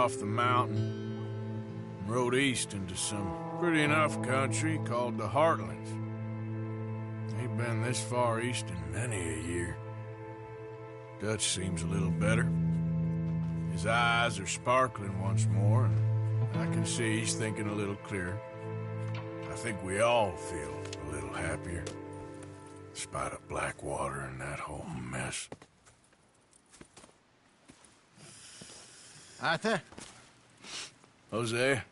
off the mountain and rode east into some pretty enough country called the Heartlands. Ain't been this far east in many a year. Dutch seems a little better. His eyes are sparkling once more, and I can see he's thinking a little clearer. I think we all feel a little happier, despite of Blackwater and that whole mess. Arthur? Hosea?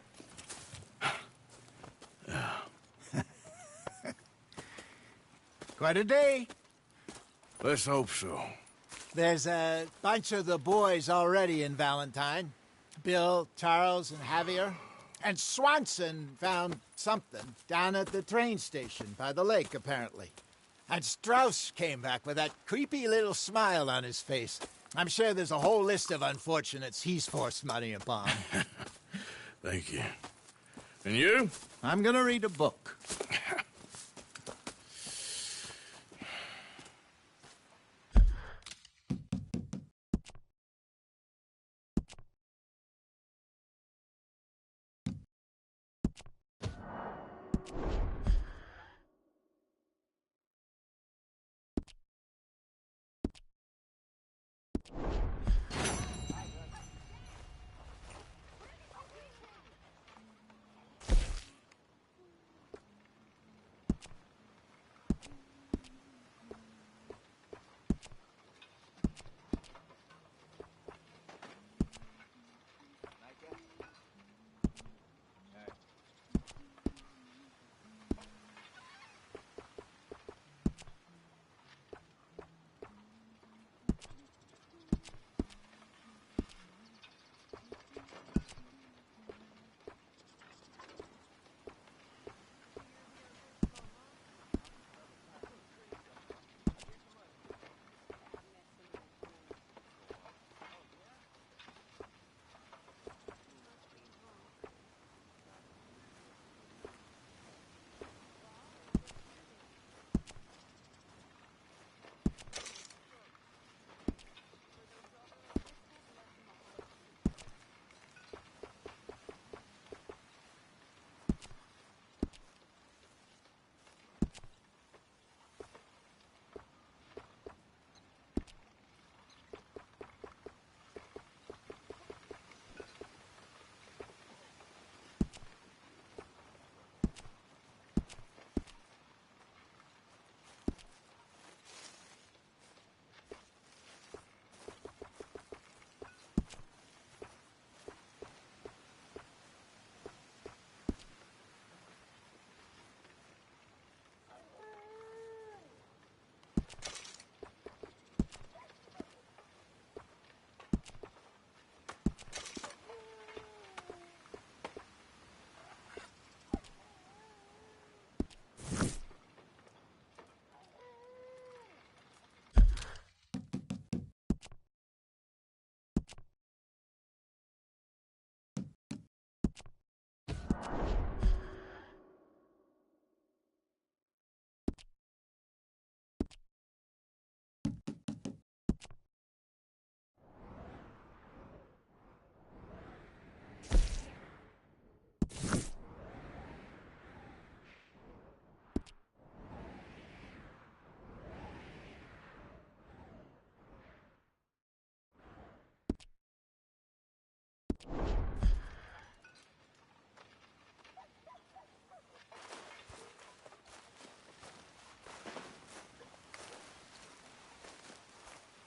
Quite a day. Let's hope so. There's a bunch of the boys already in Valentine. Bill, Charles, and Javier. And Swanson found something down at the train station by the lake, apparently. And Strauss came back with that creepy little smile on his face. I'm sure there's a whole list of unfortunates he's forced money upon. Thank you. And you? I'm gonna read a book.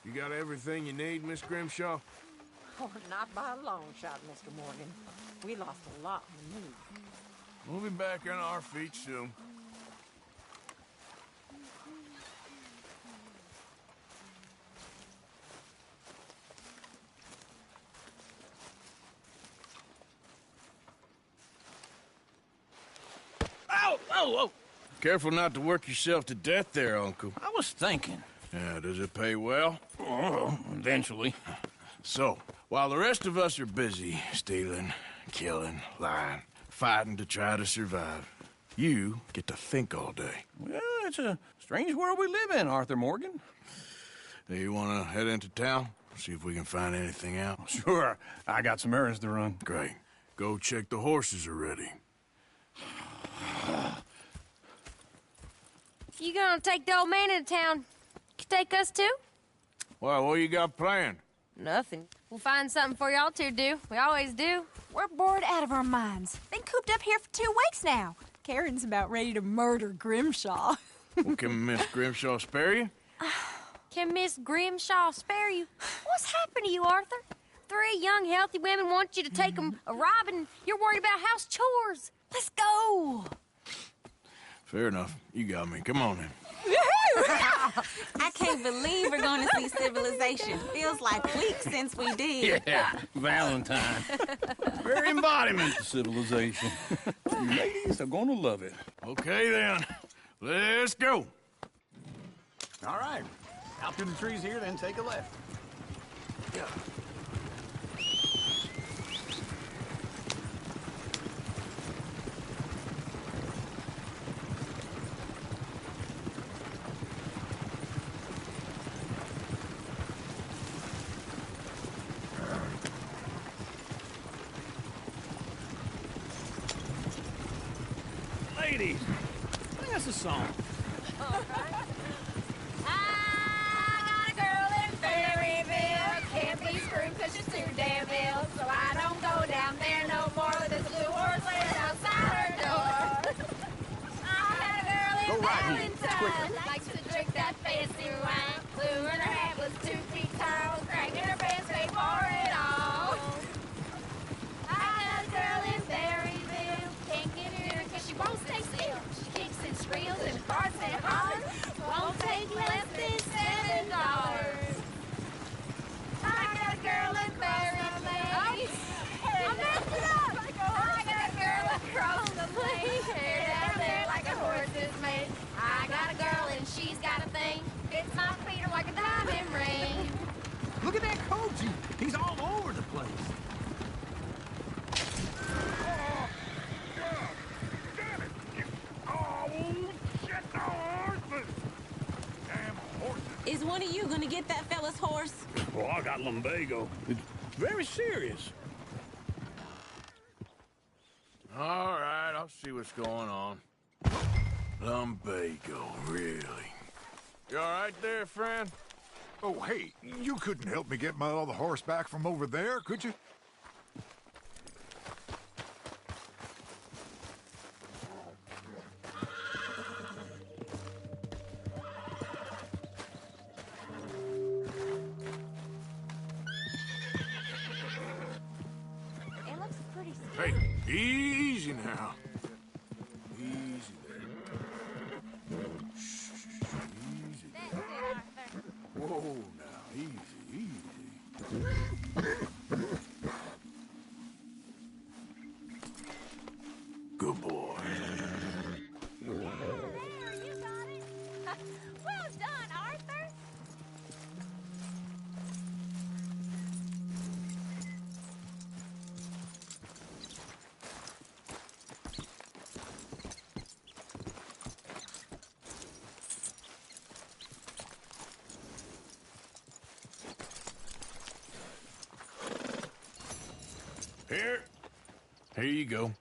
You got everything you need, Miss Grimshaw? Oh, not by a long shot, Mr. Morgan. We lost a lot in the move. We'll be back on our feet soon. Ow! Oh, oh! Careful not to work yourself to death there, Uncle. I was thinking. Yeah, does it pay well? Oh, eventually. So, while the rest of us are busy stealing, killing, lying, fighting to try to survive, you get to think all day. Well, it's a strange world we live in, Arthur Morgan. Do you want to head into town? See if we can find anything out. Sure, I got some errands to run. Great. Go check the horses are ready. You gonna take the old man into town? You take us too? Well, what you got planned? Nothing. We'll find something for y'all to do. We always do. We're bored out of our minds. Been cooped up here for 2 weeks now. Karen's about ready to murder Grimshaw. Well, can Miss Grimshaw spare you? Can Miss Grimshaw spare you? What's happened to you, Arthur? 3 young, healthy women want you to take them a robbing. You're worried about house chores. Let's go. Fair enough. You got me. Come on then. I can't believe we're going to see civilization. Feels like weeks since we did. Yeah, Valentine. Very embodiment of civilization. Ladies are gonna love it. Okay then. Let's go. All right. Out through the trees here, then take a left. Yeah. Ladies, sing us a song. I got a girl in Ferryville. Can't be screwed 'cause she's too damn ill. So I don't go down there no more. There's a blue horse laying outside her door. I had a girl in Valentine. Likes to drink that fancy wine. Blue in her hat was 2 feet tall. Cracking her pants, paid for it all. I got a girl in Ferryville. Can't get her 'cause she won't stay still. She kicks and squeals and farts and hollers. Won't take less than $7. I got a girl in Ferryville. I messed it up. I got a girl across the plain. Hair down there like a horse's mane. I got a girl and she's got a thing. Fits my feet are like a diamond ring. Look at that Koji. He's all over the place. Is one of you going to get that fella's horse? Well, I got lumbago. It's very serious. All right, I'll see what's going on. Lumbago, really? You all right there, friend? Oh, hey, you couldn't help me get my other horse back from over there, could you? It looks pretty Hey, easy now. Easy there. Shh, easy there. Whoa, now, easy, easy. Good boy. Well done, Arthur. Here you go.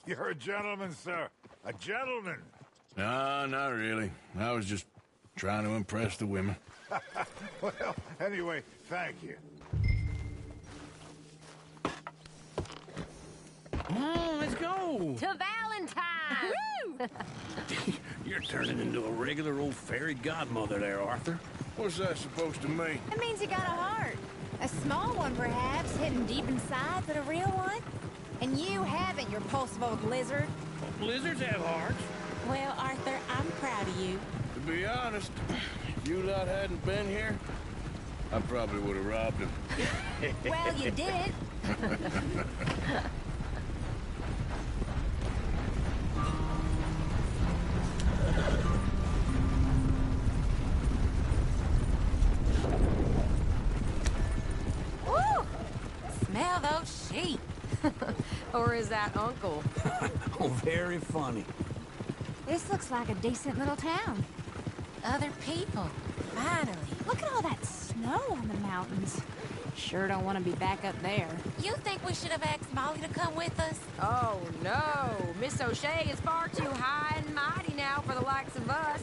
You're a gentleman, sir. A gentleman. No, not really. I was just trying to impress the women. Well, anyway, thank you. Come on, let's go. To Valentine! You're turning into a regular old fairy godmother there, Arthur. What's that supposed to mean? It means you got a heart. A small one, perhaps, hidden deep inside, but a real one. And you haven't, you repulsive old lizard. Lizards have hearts. Well, Arthur, I'm proud of you. To be honest, if you lot hadn't been here, I probably would have robbed him. Well, you did. Ooh! Smell those sheep. Or is that Uncle? Oh, very funny. This looks like a decent little town. Other people. Finally. Look at all that snow on the mountains. Sure don't want to be back up there. You think we should have asked Molly to come with us? Oh, no. Miss O'Shea is far too high and mighty now for the likes of us,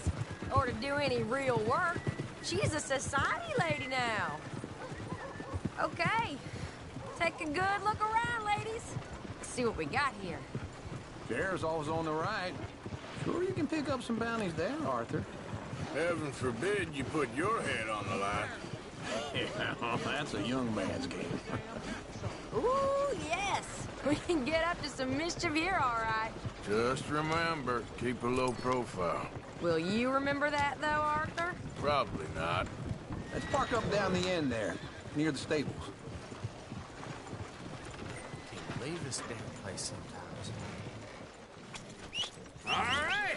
or to do any real work. She's a society lady now. Okay. Take a good look around, ladies. Let's see what we got here. Sheriff's always on the right. Sure you can pick up some bounties there, Arthur. Heaven forbid you put your head on the line. Yeah, that's a young man's game. Ooh, yes. We can get up to some mischief here, all right. Just remember, keep a low profile. Will you remember that, though, Arthur? Probably not. Let's park up down the end there, near the stables. Can't believe this damn place sometimes. All right.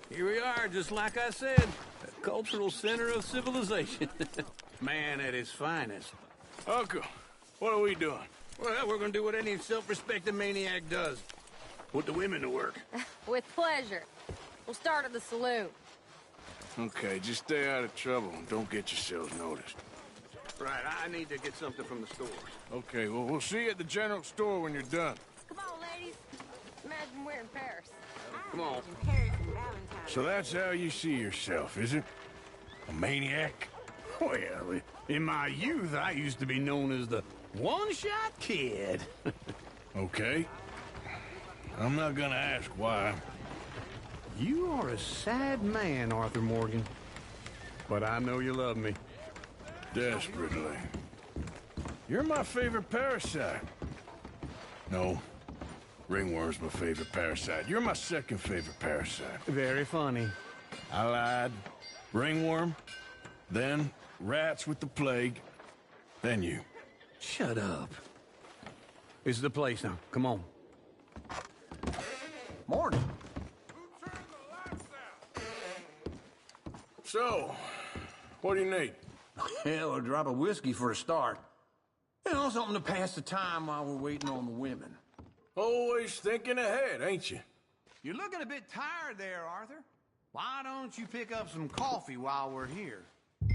Here we are, just like I said. A cultural center of civilization. Man at his finest. Uncle, what are we doing? Well, we're gonna do what any self-respecting maniac does. Put the women to work. With pleasure. We'll start at the saloon. Okay, just stay out of trouble and don't get yourselves noticed. Right, I need to get something from the stores. Okay, well, we'll see you at the general store when you're done. Come on, ladies. Imagine we're in Paris. Come on. Paris and Valentine. So that's how you see yourself, is it? A maniac? Well, in my youth, I used to be known as the one-shot kid. Okay. I'm not gonna ask why. You are a sad man, Arthur Morgan. But I know you love me. Desperately. You're my favorite parasite. No. Ringworm's my favorite parasite. You're my second favorite parasite. Very funny. I lied. Ringworm. Then rats with the plague. Then you. Shut up. This is the place now. Come on. Morning. So, what do you need? Hell, a drop of whiskey for a start. You know, something to pass the time while we're waiting on the women. Always thinking ahead, ain't you? You're looking a bit tired there, Arthur. Why don't you pick up some coffee while we're here?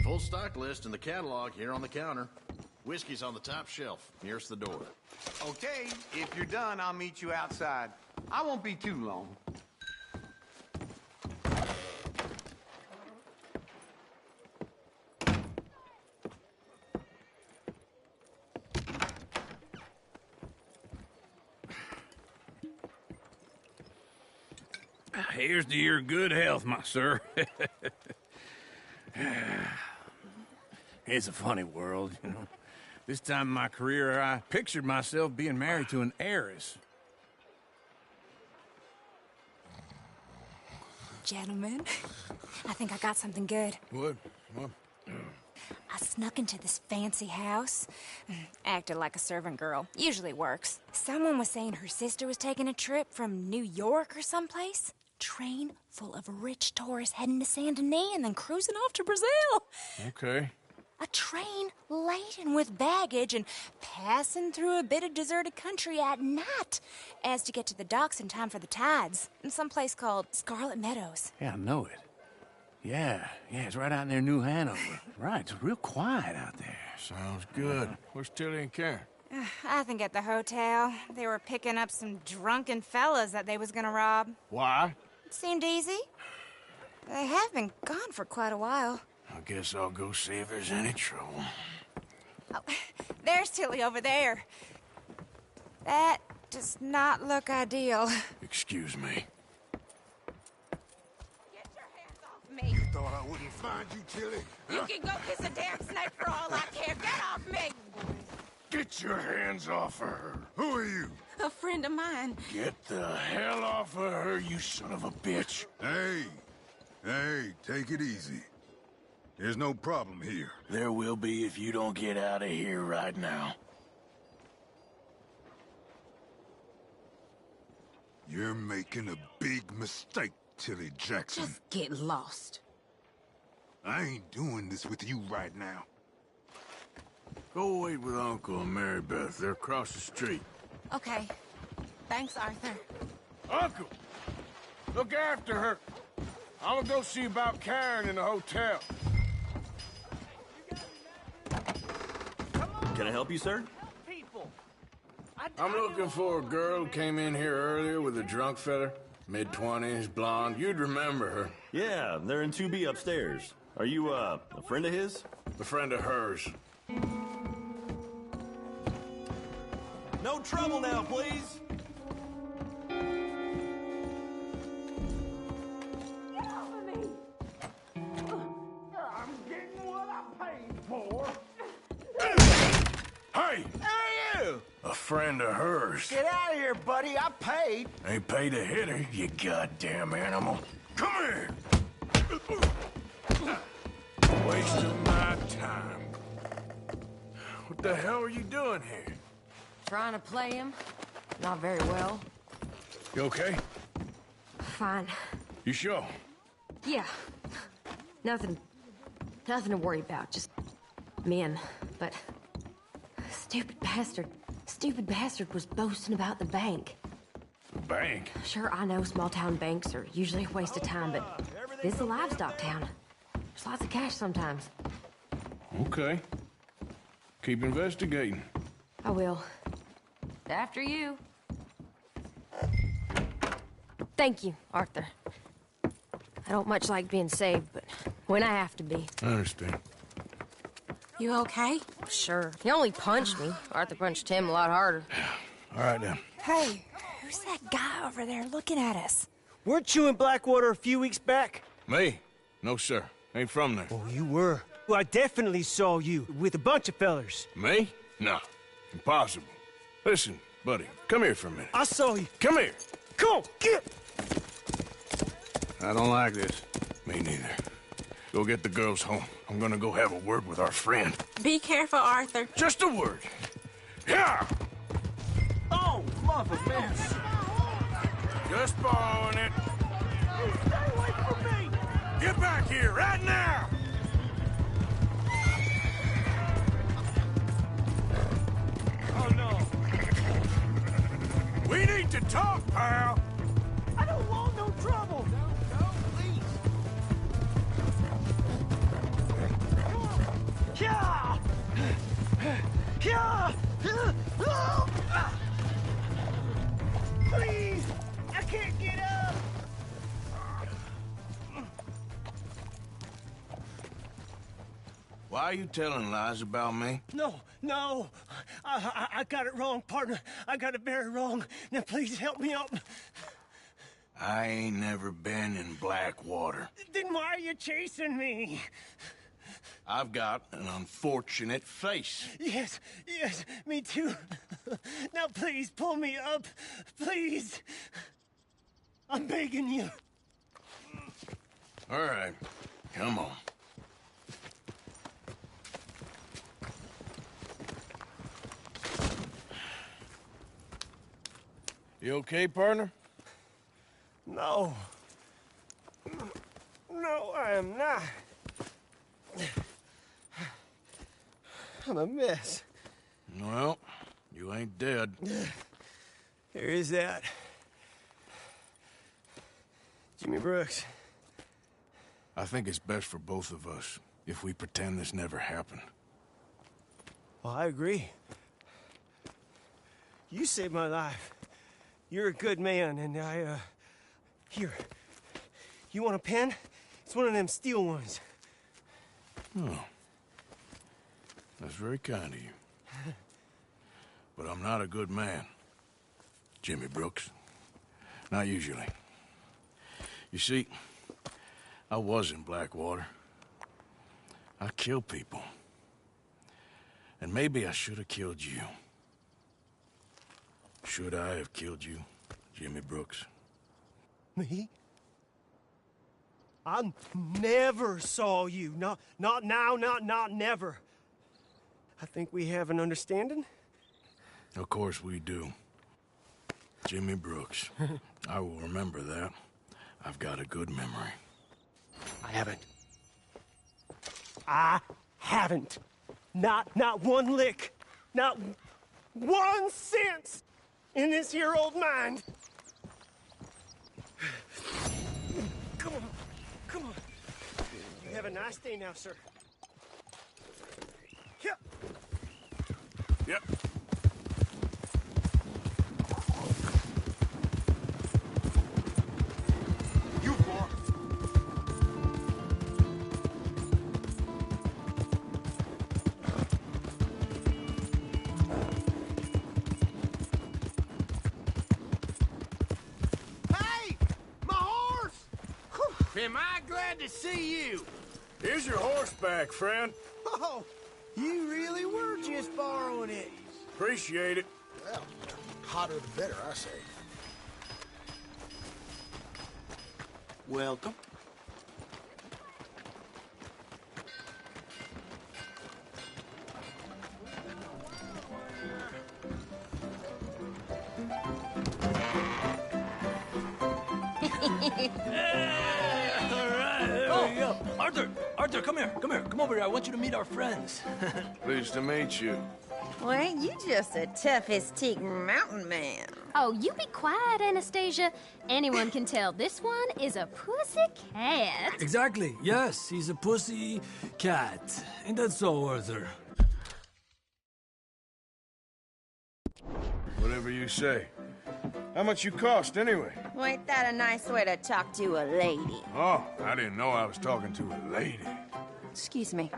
Full stock list in the catalog here on the counter. Whiskey's on the top shelf, nearest the door. Okay, if you're done, I'll meet you outside. I won't be too long. Here's to your good health, my sir. It's a funny world, you know. This time in my career, I pictured myself being married to an heiress. Gentlemen, I think I got something good. What? I snuck into this fancy house. Acted like a servant girl. Usually works. Someone was saying her sister was taking a trip from New York or someplace. Train full of rich tourists heading to Saint Denis and then cruising off to Brazil. Okay. A train laden with baggage and passing through a bit of deserted country at night as to get to the docks in time for the tides in some place called Scarlet Meadows. Yeah, I know it. Yeah, it's right out near New Hanover. Right, it's real quiet out there. Sounds good. Where's Tilly and Karen? I think at the hotel. They were picking up some drunken fellas that they was gonna rob. Why? It seemed easy. They have been gone for quite a while. I guess I'll go see if there's any trouble. Oh, there's Tilly over there. That does not look ideal. Excuse me. Get your hands off me. Thought I wouldn't find you, Tilly. You can go kiss a damn snake for all I care. Get off me! Get your hands off of her. Who are you? A friend of mine. Get the hell off of her, you son of a bitch. Hey, take it easy. There's no problem here. There will be if you don't get out of here right now. You're making a big mistake, Tilly Jackson. Just get lost. I ain't doing this with you right now. Go wait with Uncle and Mary Beth. They're across the street. Okay. Thanks, Arthur. Uncle! Look after her. I'm gonna go see about Karen in the hotel. Come on, Can I help you, sir? I'm looking for a girl who came in here earlier with a drunk fella. Mid-20s, blonde. You'd remember her. Yeah, they're in 2B upstairs. Are you, a friend of his? A friend of hers. No trouble now, please. I'm getting what I paid for. Hey! Who are you? A friend of hers. Get out of here, buddy. I paid. Ain't paid to hit her, you goddamn animal. Come here! Wasting my time. What the hell are you doing here? Trying to play him. Not very well. You okay? Fine. You sure? Yeah. Nothing to worry about. Just men. But stupid bastard was boasting about the bank. Bank? Sure, I know small town banks are usually a waste of time, but this is a livestock town. There's lots of cash sometimes. Okay. Keep investigating. I will. After you. Thank you, Arthur. I don't much like being saved, but when I have to be. I understand. You okay? Sure. He only punched me. Arthur punched him a lot harder. All right, then. Hey, who's that guy over there looking at us? Weren't you in Blackwater a few weeks back? Me? No, sir. Ain't from there. Oh, you were. Well, I definitely saw you with a bunch of fellers. Me? No. Impossible. Listen, buddy, come here for a minute. I saw you. Come here. Come on, get! I don't like this. Me neither. Go get the girls home. I'm gonna go have a word with our friend. Be careful, Arthur. Just a word. Yeah! Oh, mother mess. Just borrowing it. Stay away from me! Get back here right now! Oh, no. We need to talk, pal. I don't want no trouble. No, please. Yeah! Yeah! Please! I can't get up! Why are you telling lies about me? No. I got it wrong, partner. I got it very wrong. Now, please help me up. I ain't never been in Blackwater. Then why are you chasing me? I've got an unfortunate face. Yes, me too. Now, please, pull me up. Please. I'm begging you. All right, come on. You okay, partner? No. No, I am not. I'm a mess. Well, you ain't dead. There is that. Jimmy Brooks. I think it's best for both of us if we pretend this never happened. Well, I agree. You saved my life. You're a good man, and here. You want a pen? It's one of them steel ones. Oh. That's very kind of you. But I'm not a good man, Jimmy Brooks. Not usually. You see, I was in Blackwater. I killed people. And maybe I should have killed you. Should I have killed you, Jimmy Brooks? Me? I never saw you. Not now, not never. I think we have an understanding. Of course we do. Jimmy Brooks. I will remember that. I've got a good memory. I haven't. Not one lick. Not 1 cent in this here old mind. Come on. You have a nice day now, sir. Yeah. Yep. You four. Hey! My horse! Am I glad to see you? Here's your horseback, friend. Oh, you really were just borrowing it. Appreciate it. Well, hotter the better, I say. Welcome. Arthur, come here. Come over here. I want you to meet our friends. Pleased to meet you. Well, ain't you just the toughest teak mountain man? Oh, you be quiet, Anastasia. Anyone can tell this one is a pussy cat. Exactly. Yes, he's a pussy cat. Ain't that so, Arthur? Whatever you say. How much you cost, anyway? Well, ain't that a nice way to talk to a lady? Oh, I didn't know I was talking to a lady. Excuse me.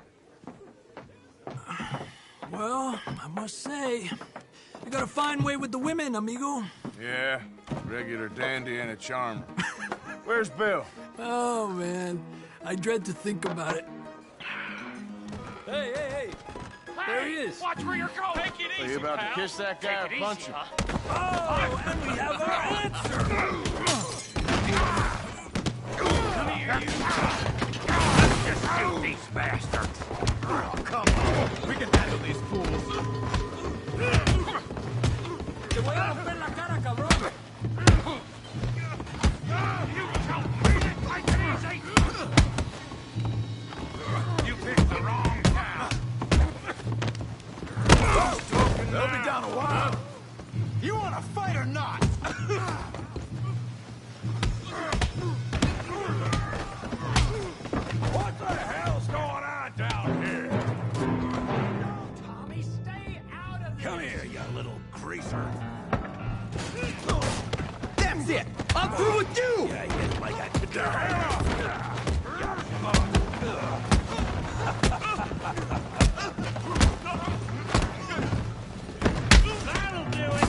Well, I must say, you got a fine way with the women, amigo. Yeah, regular dandy and a charmer. Where's Bill? Oh, man. I dread to think about it. Hey! There he is. Watch where you're going. Take it easy, Are you about pal. to kiss that guy or punch him? Oh, and we have our answer. Come here, you. Let's just shoot these bastards. Oh, come on. We can handle these fools. Te voy a romper la cara, cabrón. You don't beat it. Take it easy. You picked the wrong town. They'll be down a while. You want to fight or not? What the hell's going on down here? Tommy, stay out of Come here, you little greaser. That's it. I'm through with you. Yeah, hit like a cadet. That'll do it.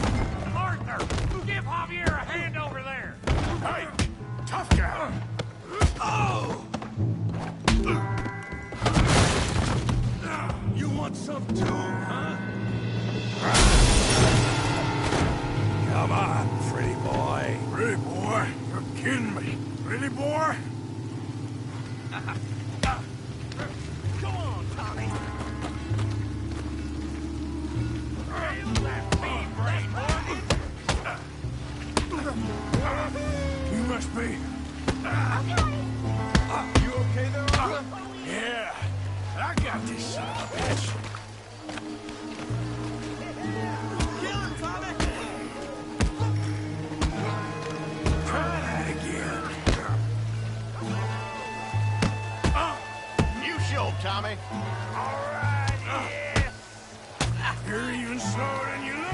Arthur, give Javier a hand over there. Hey, tough guy. Oh! You want some too, huh? Come on, pretty boy. Pretty boy? You're kidding me. Pretty boy? Go on, Tommy. Hail that beam, pretty boy. You must be. You okay there, Arthur? Yeah. I got this son of a bitch. Kill him, Tommy. Try that again. You show him, Tommy. All right, yes. You're even slower than you look.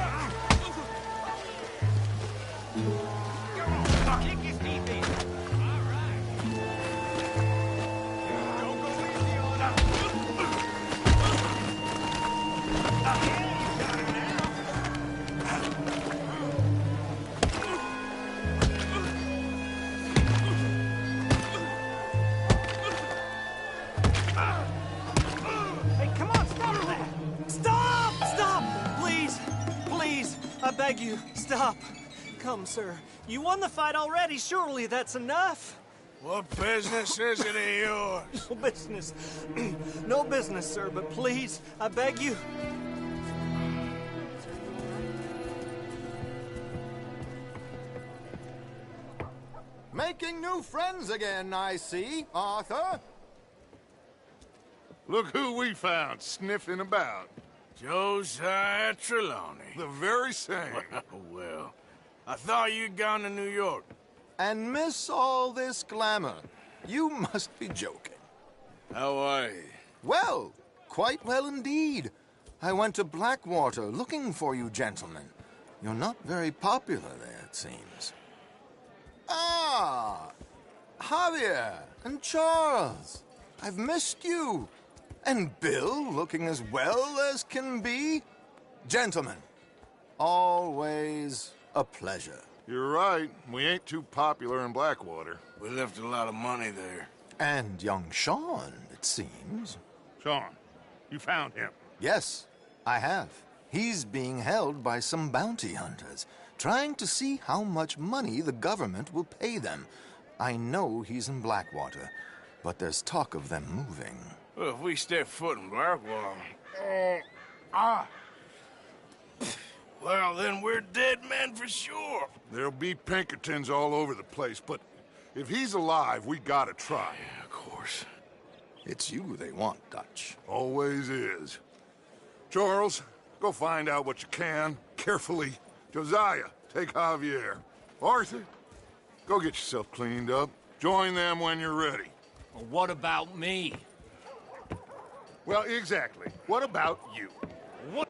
Come on, kick his teeth in. All right. Don't go easy on him. You got him now. Hey, come on, stop that! Stop! Stop! Please, I beg you, stop. Come, sir. You won the fight already. Surely that's enough. What business is it of yours? No business. No business, sir, but please, I beg you. Making new friends again, I see, Arthur. Look who we found sniffing about. Josiah Trelawney. The very same. Well, I thought you'd gone to New York. And miss all this glamour. You must be joking. How are you? Well, quite well indeed. I went to Blackwater looking for you gentlemen. You're not very popular there, it seems. Ah! Javier and Charles. I've missed you. And Bill looking as well as can be. Gentlemen, always a pleasure. You're right. We ain't too popular in Blackwater. We left a lot of money there. And young Sean, it seems. Sean, you found him? Yes, I have. He's being held by some bounty hunters, trying to see how much money the government will pay them. I know he's in Blackwater, but there's talk of them moving. Well, if we step foot in Blackwater... Well, then we're dead men for sure. There'll be Pinkertons all over the place, but if he's alive, we gotta try. Yeah, of course. It's you they want, Dutch. Always is. Charles, go find out what you can, carefully. Josiah, take Javier. Arthur, go get yourself cleaned up. Join them when you're ready. Well, what about me? Well, exactly. What about you? What?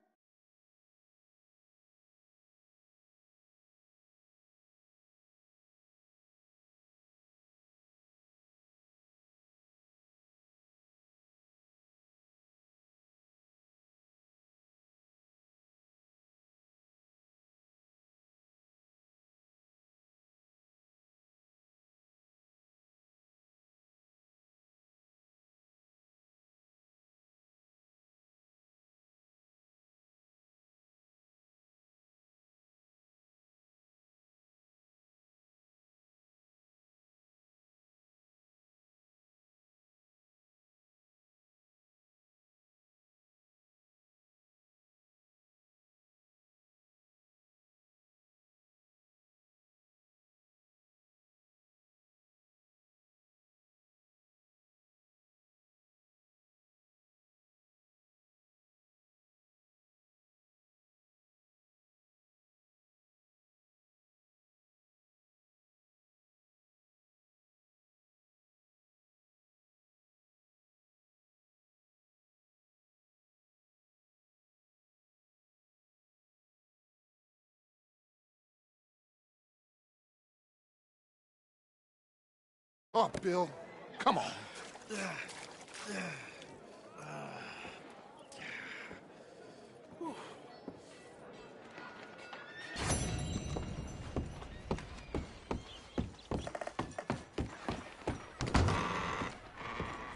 Oh, Bill, come on.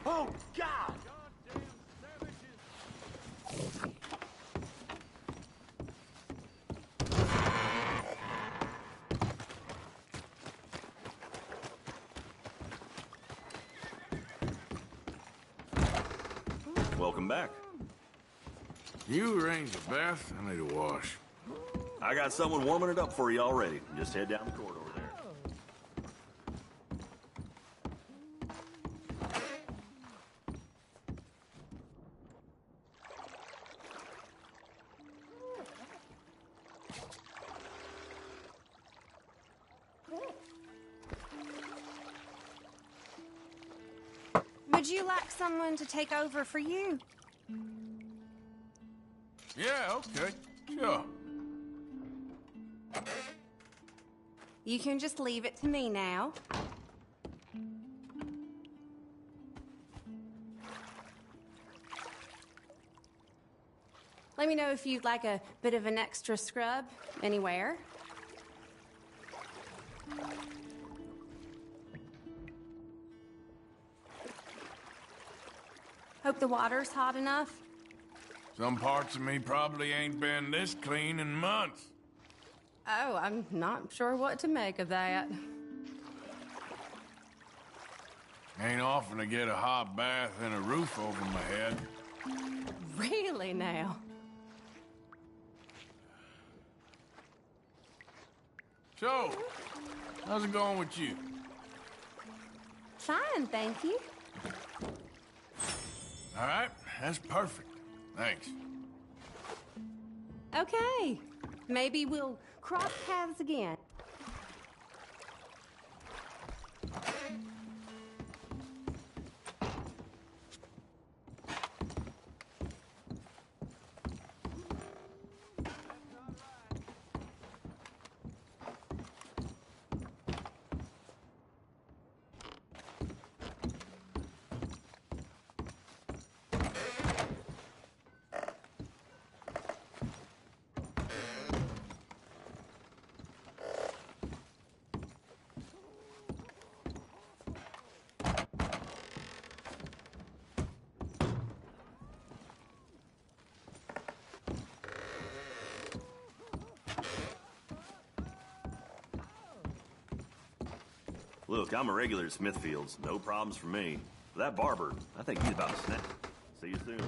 Oh, God! Welcome back. You arrange a bath, I need a wash. I got someone warming it up for you already. Just head down the corridor there. Would you like someone to take over for you? Yeah, okay. Sure. You can just leave it to me now. Let me know if you'd like a bit of an extra scrub anywhere. Hope the water's hot enough. Some parts of me probably ain't been this clean in months. Oh, I'm not sure what to make of that. Ain't often to get a hot bath and a roof over my head. Really now? So, how's it going with you? Fine, thank you. All right, that's perfect. Thanks. Okay. Maybe we'll cross paths again. Look, I'm a regular at Smithfield's. No problems for me. That barber, I think he's about to snap. See you soon.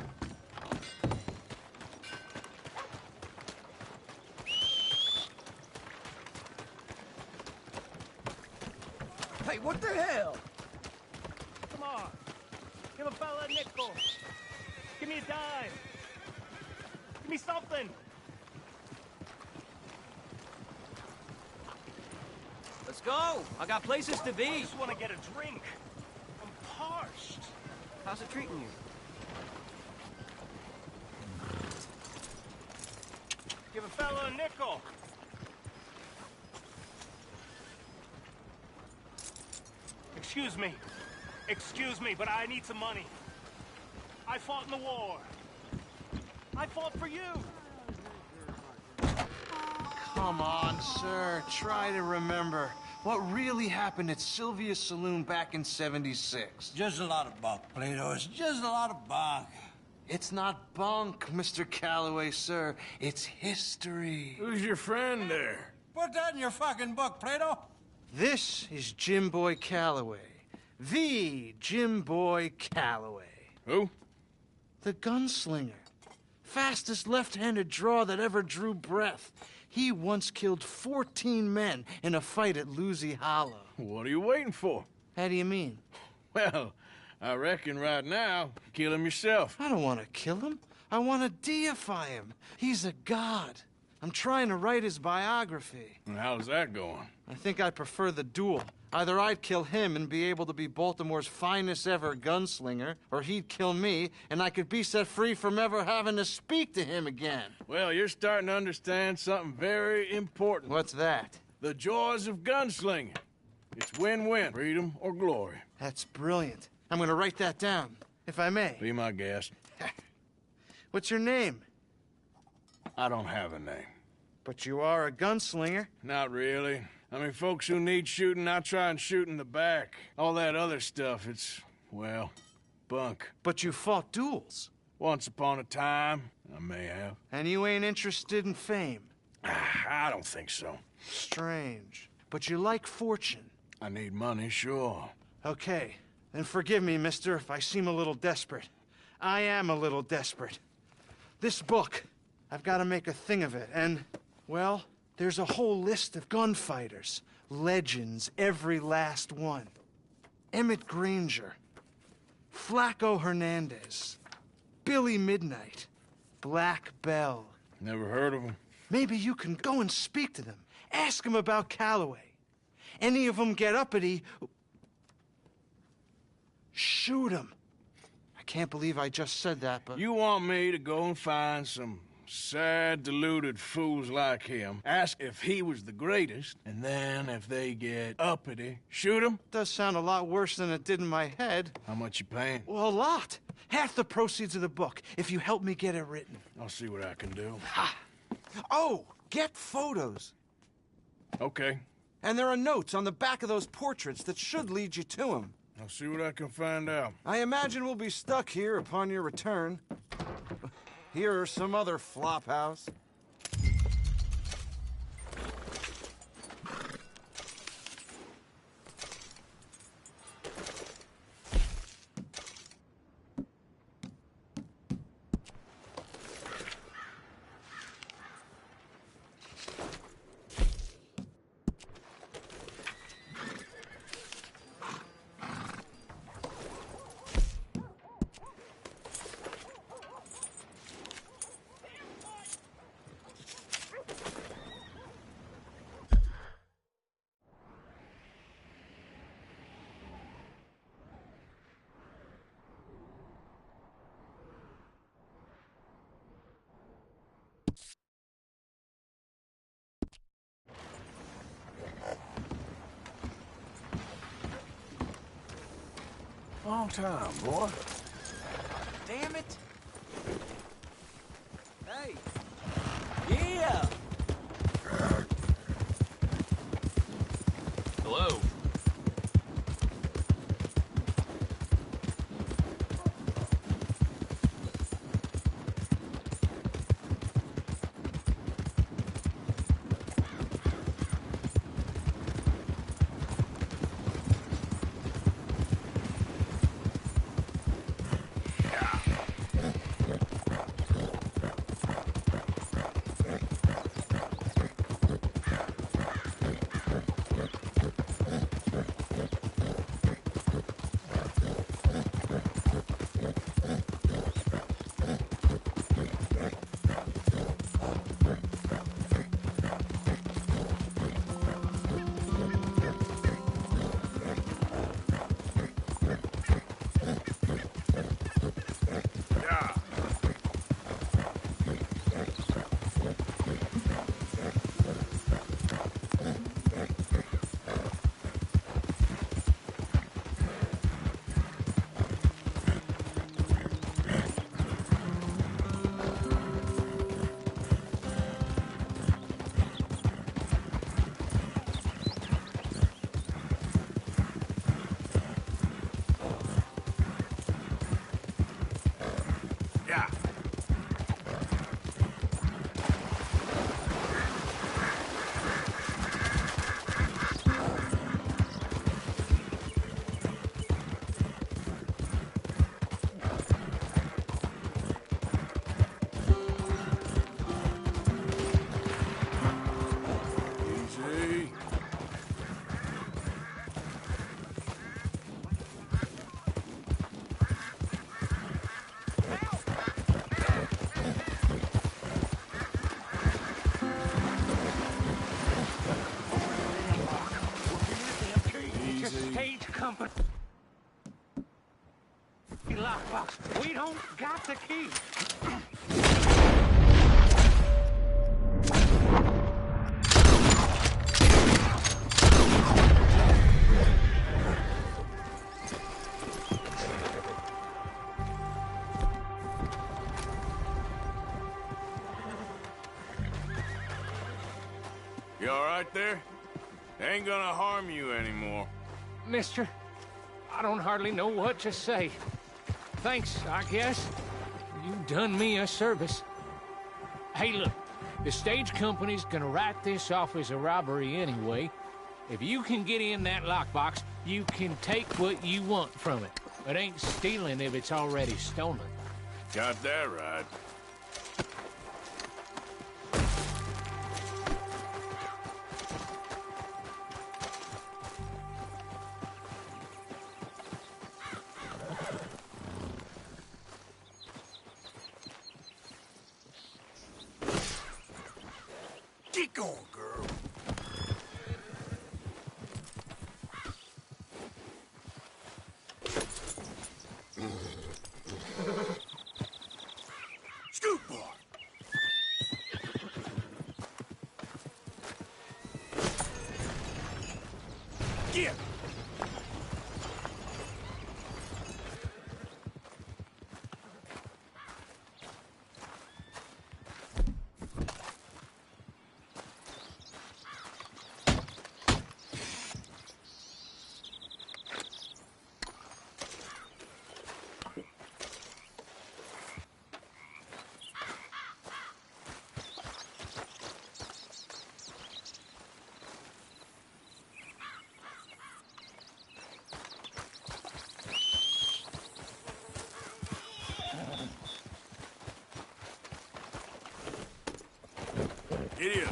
Hey, what the hell? Come on. Give a fella a nickel. Give me a dime. Give me something. Let's go. I got places to be. I just want to get a drink. I'm parched. How's it treating you? Give a fella a nickel. Excuse me, but I need some money. I fought in the war. I fought for you. Come on, sir. Try to remember. What really happened at Sylvia's Saloon back in '76? Just a lot of bunk, Plato. It's just a lot of bunk. It's not bunk, Mr. Calloway, sir. It's history. Who's your friend there? Put that in your fucking book, Plato. This is Jim Boy Calloway. The Jim Boy Calloway. Who? The gunslinger. Fastest left-handed draw that ever drew breath. He once killed 14 men in a fight at Lucy Hollow. What are you waiting for? How do you mean? Well, I reckon right now, kill him yourself. I don't want to kill him. I want to deify him. He's a god. I'm trying to write his biography. And how's that going? I think I prefer the duel. Either I'd kill him and be able to be Baltimore's finest ever gunslinger, or he'd kill me and I could be set free from ever having to speak to him again. Well, you're starting to understand something very important. What's that? The joys of gunslinging. It's win-win, freedom or glory. That's brilliant. I'm gonna write that down, if I may. Be my guest. What's your name? I don't have a name. But you are a gunslinger. Not really. I mean, folks who need shooting, I try and shoot in the back. All that other stuff, it's, well, bunk. But you fought duels. Once upon a time, I may have. And you ain't interested in fame? I don't think so. Strange. But you like fortune. I need money, sure. Okay. Then forgive me, mister, if I seem a little desperate. I am a little desperate. This book, I've got to make a thing of it, and, well, there's a whole list of gunfighters. Legends, every last one. Emmett Granger. Flaco Hernandez. Billy Midnight. Black Bell. Never heard of them. Maybe you can go and speak to them. Ask them about Calloway. Any of them get uppity, shoot them. I can't believe I just said that, but... You want me to go and find some sad, deluded fools like him, ask if he was the greatest, and then if they get uppity, shoot him? Does sound a lot worse than it did in my head. How much you paying? Well, a lot. Half the proceeds of the book, if you help me get it written. I'll see what I can do. Ha! Oh, get photos. Okay. And there are notes on the back of those portraits that should lead you to him. I'll see what I can find out. I imagine we'll be stuck here upon your return. Here or some other flophouse. Long time, boy. Damn it! Hey! Yeah! Hello. company lockbox. We don't got the key. You all right there? They ain't gonna harm you anymore. Mister, I don't hardly know what to say. Thanks, I guess. You done me a service. Hey, look, the stage company's gonna write this off as a robbery anyway. If you can get in that lockbox, you can take what you want from it. It ain't stealing if it's already stolen. Got that right. Get going, girl. Scoot, boy. Get. Idiot.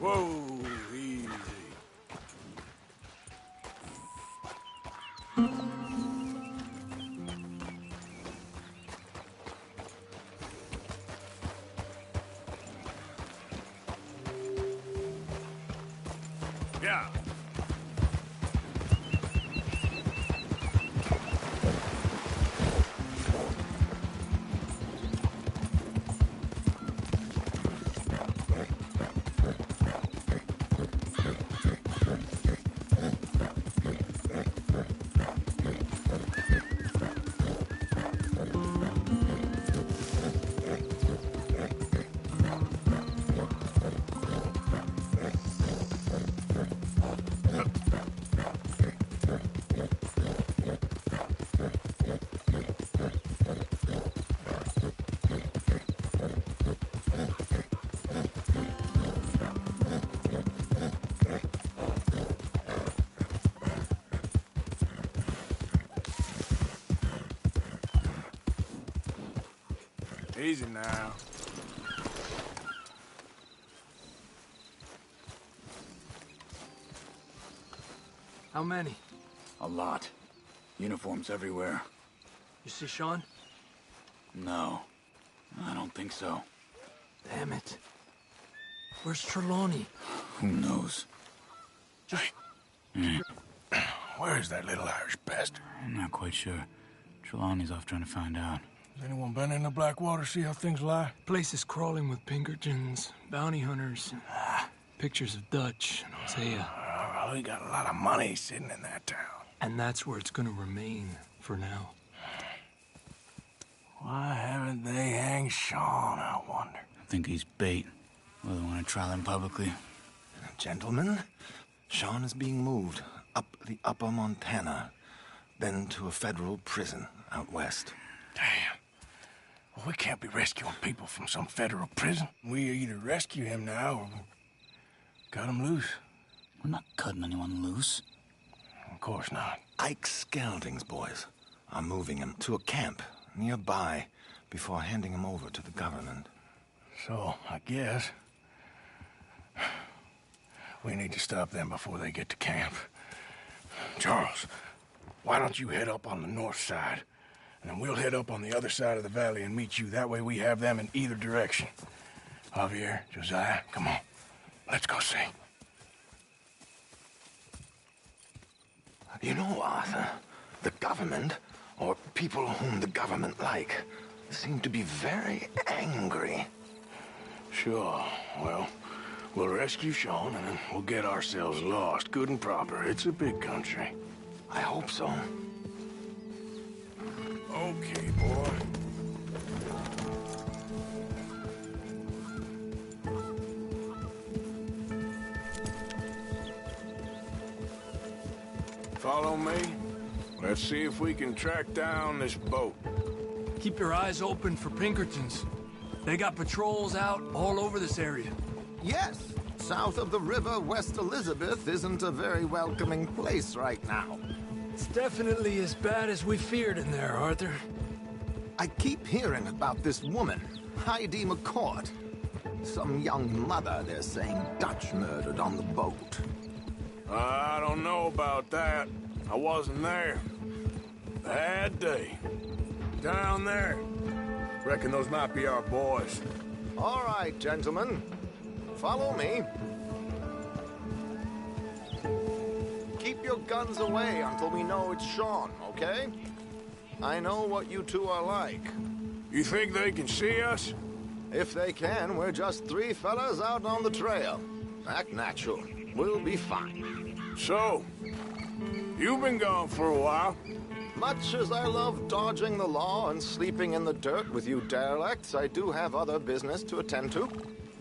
Whoa, easy. Yeah. Easy now. How many? A lot. Uniforms everywhere. You see Sean? No, I don't think so. Damn it. Where's Trelawney? Who knows? Where is that little Irish bastard? I'm not quite sure. Trelawney's off trying to find out. Has anyone been in the Blackwater, see how things lie? Place is crawling with Pinkertons, bounty hunters, pictures of Dutch and Hosea. We got a lot of money sitting in that town. And that's where it's gonna remain for now. Why haven't they hanged Sean, I wonder? I think he's bait. Well, they want to trial him publicly. Gentlemen, Sean is being moved up the Upper Montana, then to a federal prison out west. Damn. Well, we can't be rescuing people from some federal prison. We either rescue him now or cut him loose. We're not cutting anyone loose. Of course not. Ike Skelding's boys are moving him to a camp nearby before handing him over to the government. So, I guess we need to stop them before they get to camp. Charles, why don't you head up on the north side, and then we'll head up on the other side of the valley and meet you. That way we have them in either direction. Javier, Josiah, come on. Let's go see. You know, Arthur, the government, or people whom the government like, seem to be very angry. Sure. Well, we'll rescue Sean, and then we'll get ourselves lost, good and proper. It's a big country. I hope so. Okay, boy. Follow me. Let's see if we can track down this boat. Keep your eyes open for Pinkertons. They got patrols out all over this area. Yes. South of the river, West Elizabeth isn't a very welcoming place right now. It's definitely as bad as we feared in there, Arthur. I keep hearing about this woman, Heidi McCourt. Some young mother, they're saying, Dutch murdered on the boat. I don't know about that. I wasn't there. Bad day. Down there. Reckon those might be our boys. All right, gentlemen. Follow me. Keep your guns away until we know it's Sean, okay? I know what you two are like. You think they can see us? If they can, we're just three fellas out on the trail. Act natural. We'll be fine. So, you've been gone for a while. Much as I love dodging the law and sleeping in the dirt with you derelicts, I do have other business to attend to.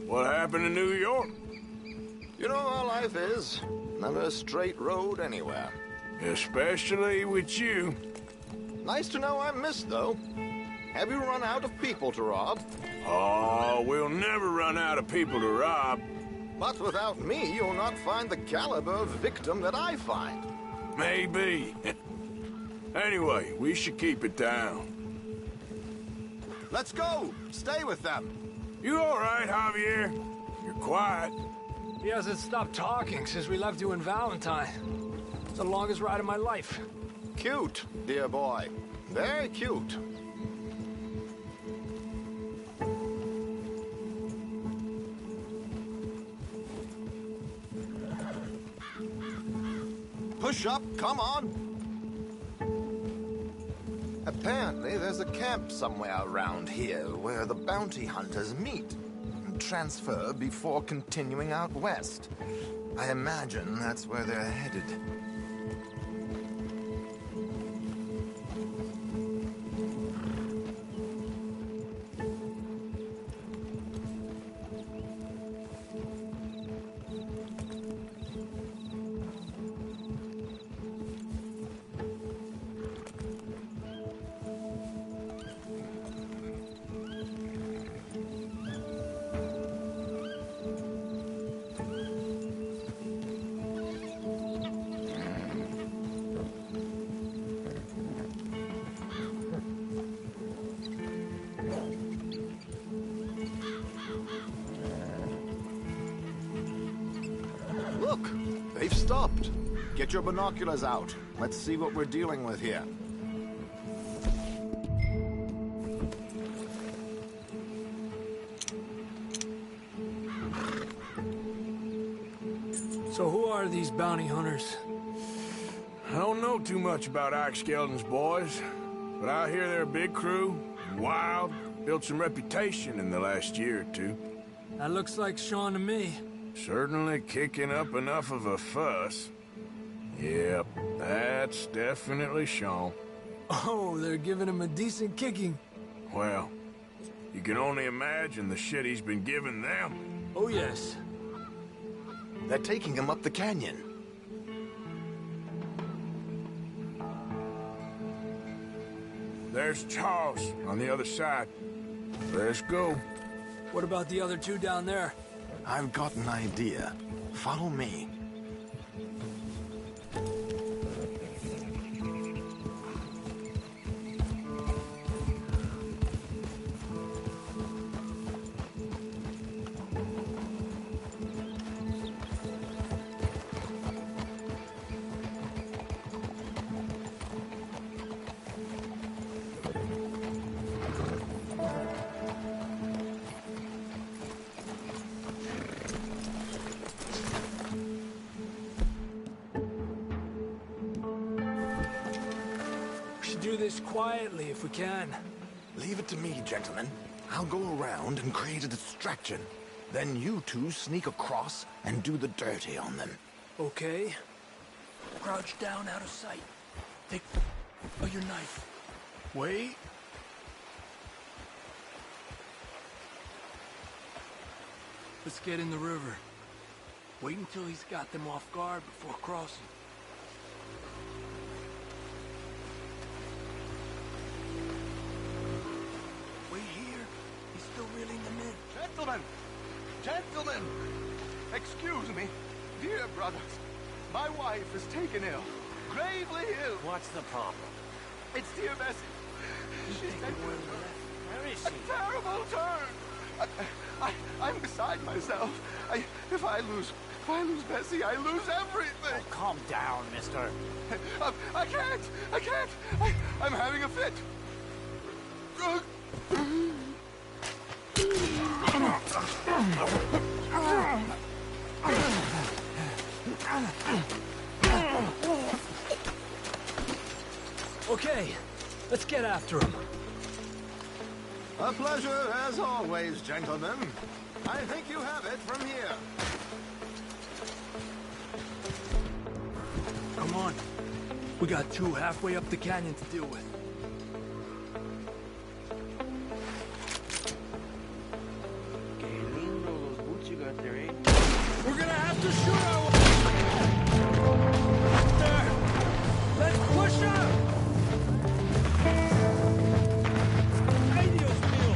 What happened in New York? You know how life is. Never a straight road anywhere. Especially with you. Nice to know I'm missed, though. Have you run out of people to rob? Oh, we'll never run out of people to rob. But without me, you'll not find the caliber of victim that I find. Maybe. Anyway, we should keep it down. Let's go! Stay with them! You all right, Javier? You're quiet. He hasn't stopped talking since we left you in Valentine. It's the longest ride of my life. Cute, dear boy. Very cute. Push up, come on! Apparently, there's a camp somewhere around here where the bounty hunters meet and transfer before continuing out west. I imagine that's where they're headed. stopped. Get your binoculars out. Let's see what we're dealing with here. So who are these bounty hunters? I don't know too much about Ike Skeldon's boys, but I hear they're a big crew, wild, built some reputation in the last year or two. That looks like Sean to me. Certainly kicking up enough of a fuss. Yep, that's definitely Sean. Oh, they're giving him a decent kicking. Well, you can only imagine the shit he's been giving them. Oh, yes. They're taking him up the canyon. There's Charles on the other side. Let's go. What about the other two down there? I've got an idea. Follow me. Do this quietly if we can. Leave it to me, gentlemen. I'll go around and create a distraction. Then you two sneak across and do the dirty on them. Okay. Crouch down out of sight. Take your knife. Wait. Let's get in the river. Wait until he's got them off guard before crossing. Gentlemen! Excuse me. Dear brothers, my wife is taken ill. Gravely ill. What's the problem? It's dear Bessie. She's taken ill. Where is A terrible turn. I'm beside myself. If I lose Bessie, I lose everything. Oh, calm down, mister. I can't. I'm having a fit. Okay, let's get after him. A pleasure as always, gentlemen. I think you have it from here. Come on. We got two halfway up the canyon to deal with. We're gonna have to shoot our... There! Let's push up! Ay, Dios mío!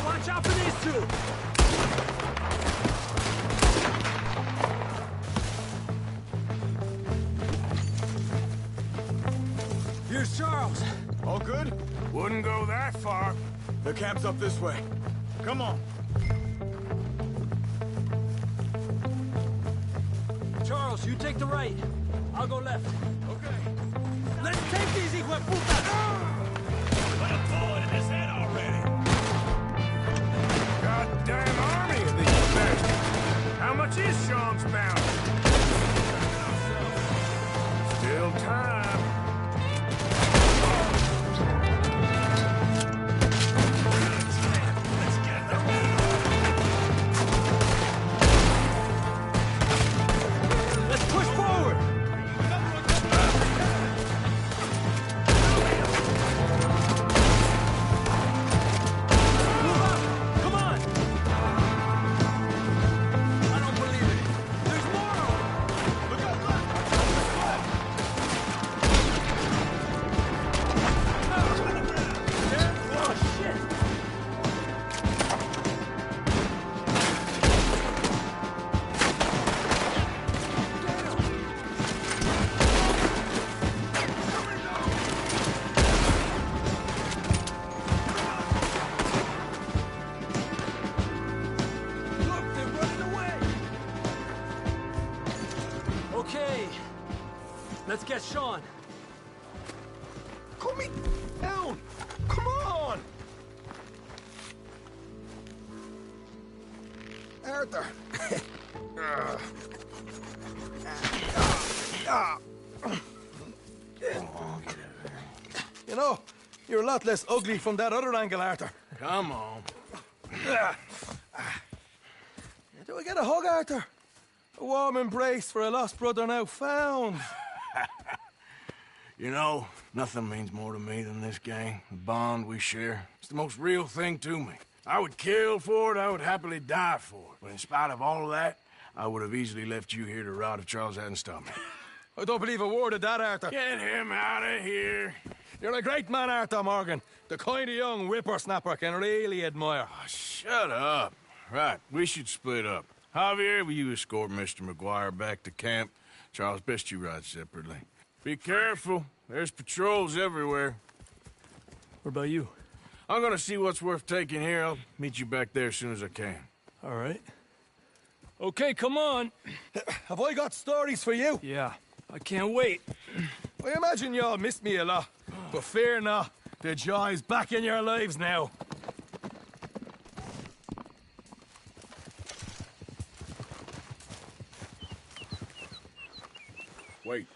Watch out for these two! Charles. All good? Wouldn't go that far. The camp's up this way. Come on. Charles, you take the right. I'll go left. Okay. Let's take these, hijo de puta! Put a bullet in his head already. Goddamn army of these bastards. How much is Sean's bounty? Still time. Let's push forward! Okay. Let's get Sean. Calm me down. Come on. Arthur. You know, you're a lot less ugly from that other angle, Arthur. Come on. Do I get a hug, Arthur? A warm embrace for a lost brother now found. You know, nothing means more to me than this gang, the bond we share. It's the most real thing to me. I would kill for it, I would happily die for it. But in spite of all of that, I would have easily left you here to rot if Charles hadn't stopped me. I don't believe a word of that, Arthur. Get him out of here. You're a great man, Arthur Morgan. The kind of young whippersnapper I can really admire. Oh, shut up. Right, we should split up. Javier, will you escort Mr. McGuire back to camp? Charles, best you ride separately. Be careful. There's patrols everywhere. What about you? I'm gonna see what's worth taking here. I'll meet you back there as soon as I can. All right. Okay, come on. Have I got stories for you? Yeah, I can't wait. I imagine y'all missed me a lot, but fear not. The joy's back in your lives now. Wait.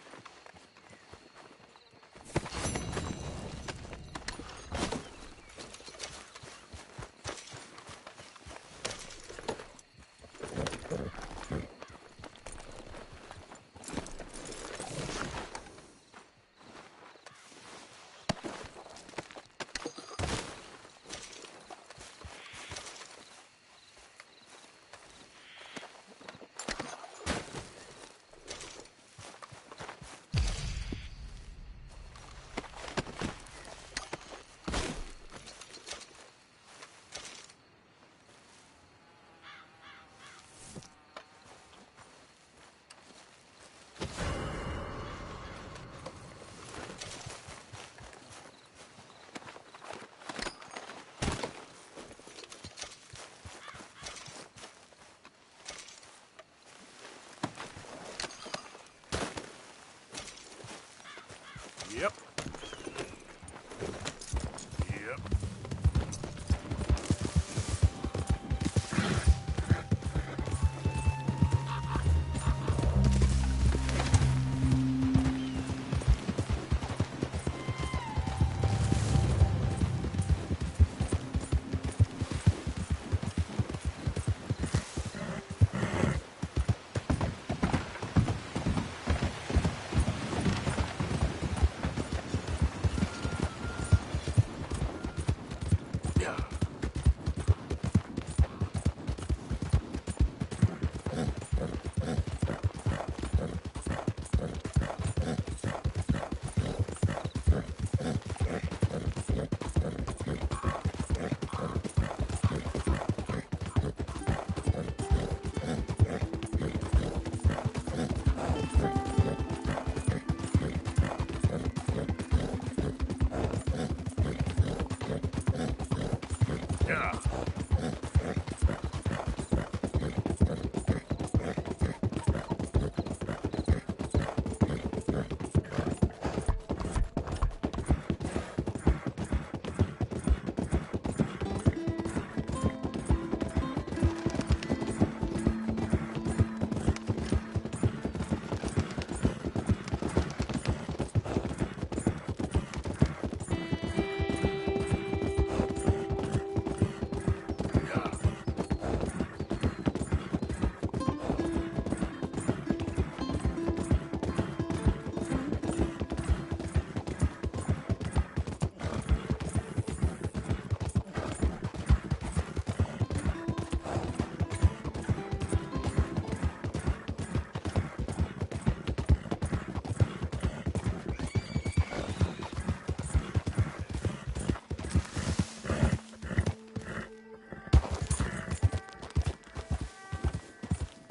Yeah.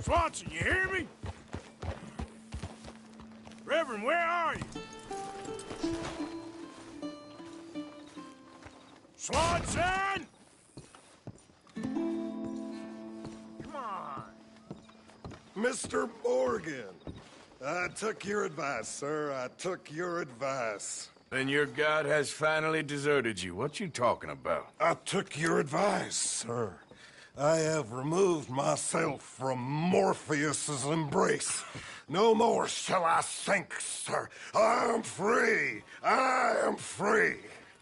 Swanson, you hear me? Reverend, where are you? Swanson! Come on. Mr. Morgan, I took your advice, sir. I took your advice. Then your god has finally deserted you. What you talking about? I took your advice, sir. I have removed myself from Morpheus's embrace. No more shall I sink, sir. I am free. I am free.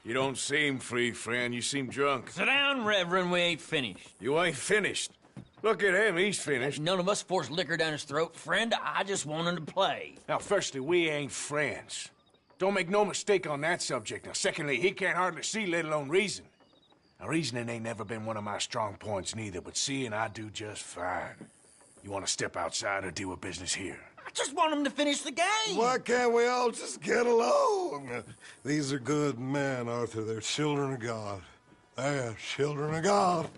You don't seem free, friend. You seem drunk. Sit down, Reverend. We ain't finished. You ain't finished. Look at him. He's finished. None of us forced liquor down his throat. Friend, I just wanted to play. Now, firstly, we ain't friends. Don't make no mistake on that subject. Now, secondly, he can't hardly see, let alone reason. Now, reasoning ain't never been one of my strong points neither, but seeing I do just fine. You want to step outside or deal with business here? I just want him to finish the game. Why can't we all just get along? These are good men, Arthur. They're children of God. They're children of God.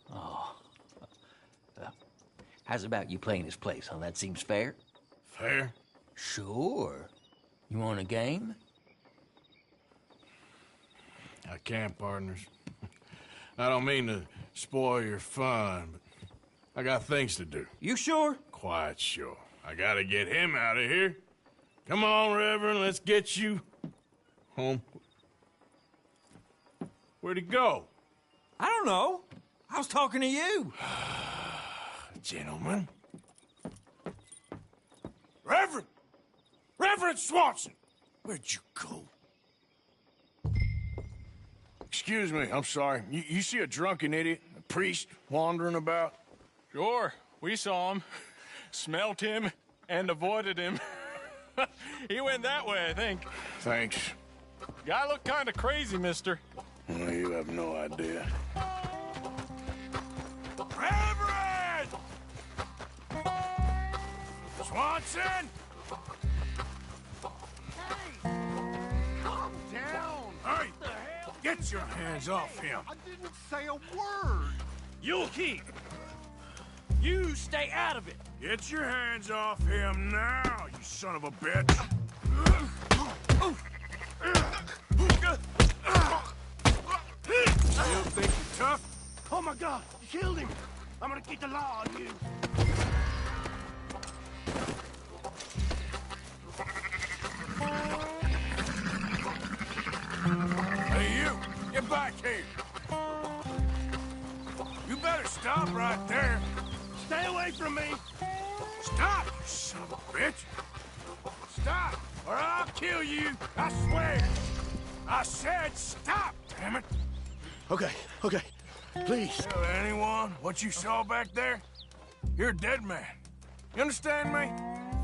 Oh. How's about you playing his place, huh? That seems fair? Fair? Sure. You want a game? I can't, partners. I don't mean to spoil your fun, but I got things to do. You sure? Quite sure. I gotta get him out of here. Come on, Reverend, let's get you home. Where'd he go? I don't know. I was talking to you. Gentlemen. Reverend! Reverend Swanson! Where'd you go? Excuse me, I'm sorry. You see a drunken idiot, a priest, wandering about? Sure, we saw him, smelt him, and avoided him. He went that way, I think. Thanks. Guy looked kind of crazy, mister. Well, you have no idea. Reverend! Swanson! Calm down. Hey! Get your hands off him! I didn't say a word. You'll keep. You stay out of it. Get your hands off him now, you son of a bitch! Still think you're tough? Oh my God, you killed him. I'm gonna keep the law on you. Hey, you! Get back here! You better stop right there! Stay away from me. Stop, you son of a bitch! Stop, or I'll kill you! I swear! I said stop, damn it! Okay, please. Tell anyone what you saw back there? You're a dead man. You understand me?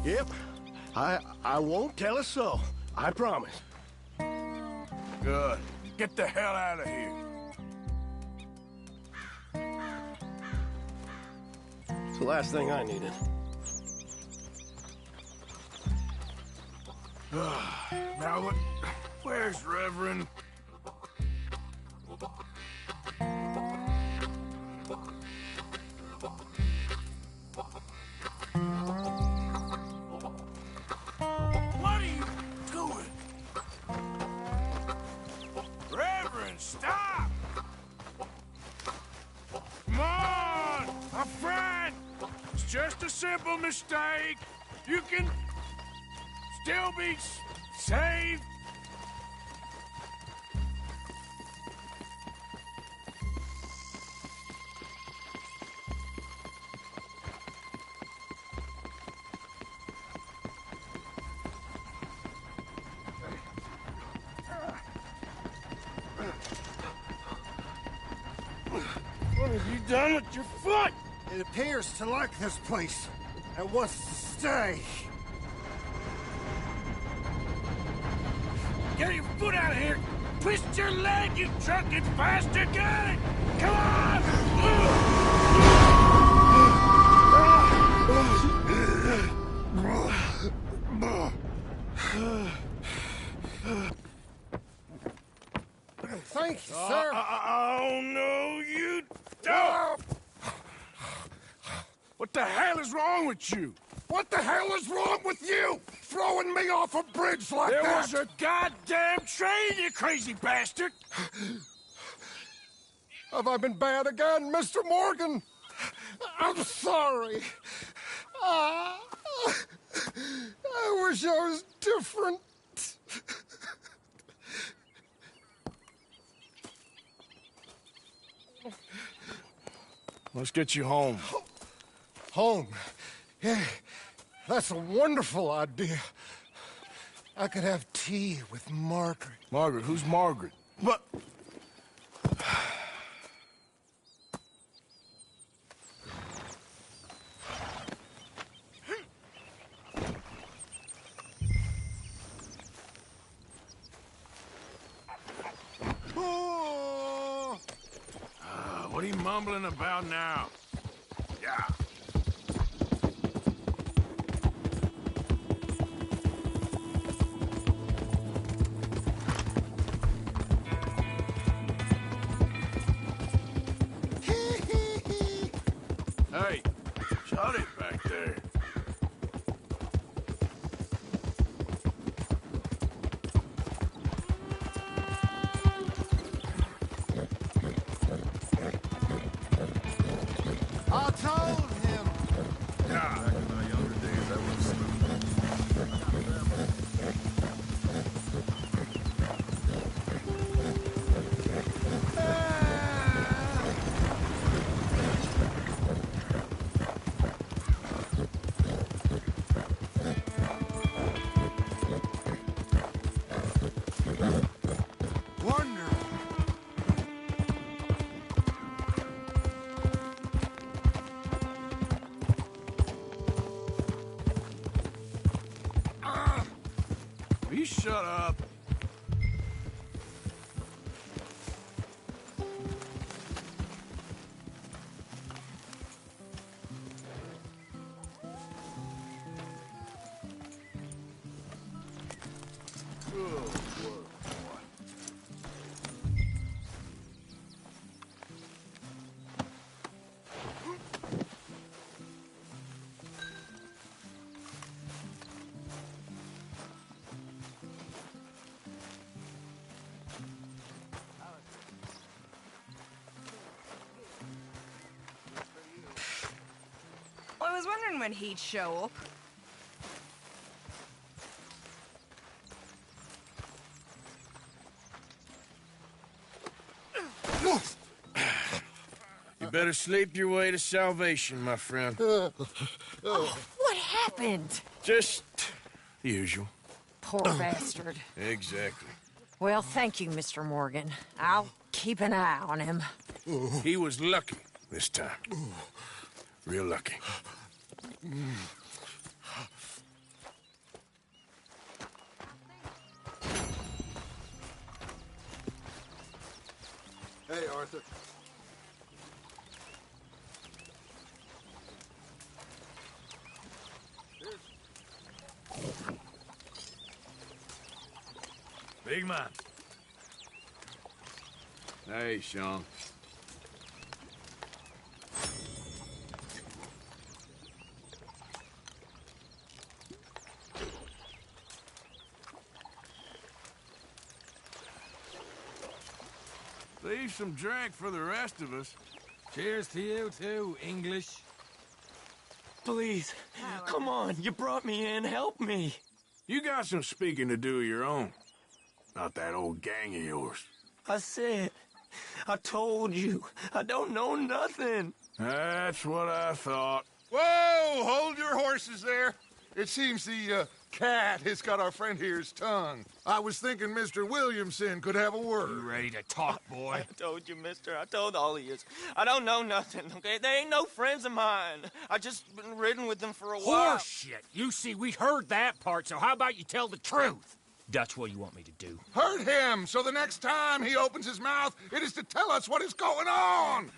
Yep. I won't tell a soul. I promise. Good. Get the hell out of here. It's the last thing I needed. Now what? Where's Reverend? What are you doing? Reverend, stop! just a simple mistake. You can still be saved. What have you done with your foot? It appears to like this place and wants to stay. Get your foot out of here! Twist your leg, you drunken bastard! Get it! Come on! Thank you, sir. Oh, no, you don't! What the hell is wrong with you? What the hell is wrong with you? Throwing me off a bridge like there that? Was a goddamn train, you crazy bastard! Have I been bad again, Mr. Morgan? I'm sorry. I wish I was different. Let's get you home. Home? Yeah, that's a wonderful idea. I could have tea with Margaret. Margaret? Who's Margaret? What? What are you mumbling about now? Yeah. Hey, shut it back there. I told him. Yeah. Back in my younger days, I was You shut up. I was wondering when he'd show up. You better sleep your way to salvation, my friend. What happened? Just the usual. Poor bastard. Exactly. Well, thank you, Mr. Morgan. I'll keep an eye on him. He was lucky this time. Real lucky. Hey, Arthur. Big man. Hey, Sean. Leave some drink for the rest of us. Cheers to you too, English. Please, come on. You brought me in. Help me. You got some speaking to do of your own. Not that old gang of yours. I said, I told you, I don't know nothing. That's what I thought. Whoa! Hold your horses there. It seems the cat has got our friend here's tongue. I was thinking Mr. Williamson could have a word. You ready to talk, boy? I told you, mister. I told all of you. I don't know nothing, okay? They ain't no friends of mine. I just been ridden with them for a while. Horseshit. You see, we heard that part, so how about you tell the truth? Dutch, what do you want me to do? Hurt him, so the next time he opens his mouth, it is to tell us what is going on.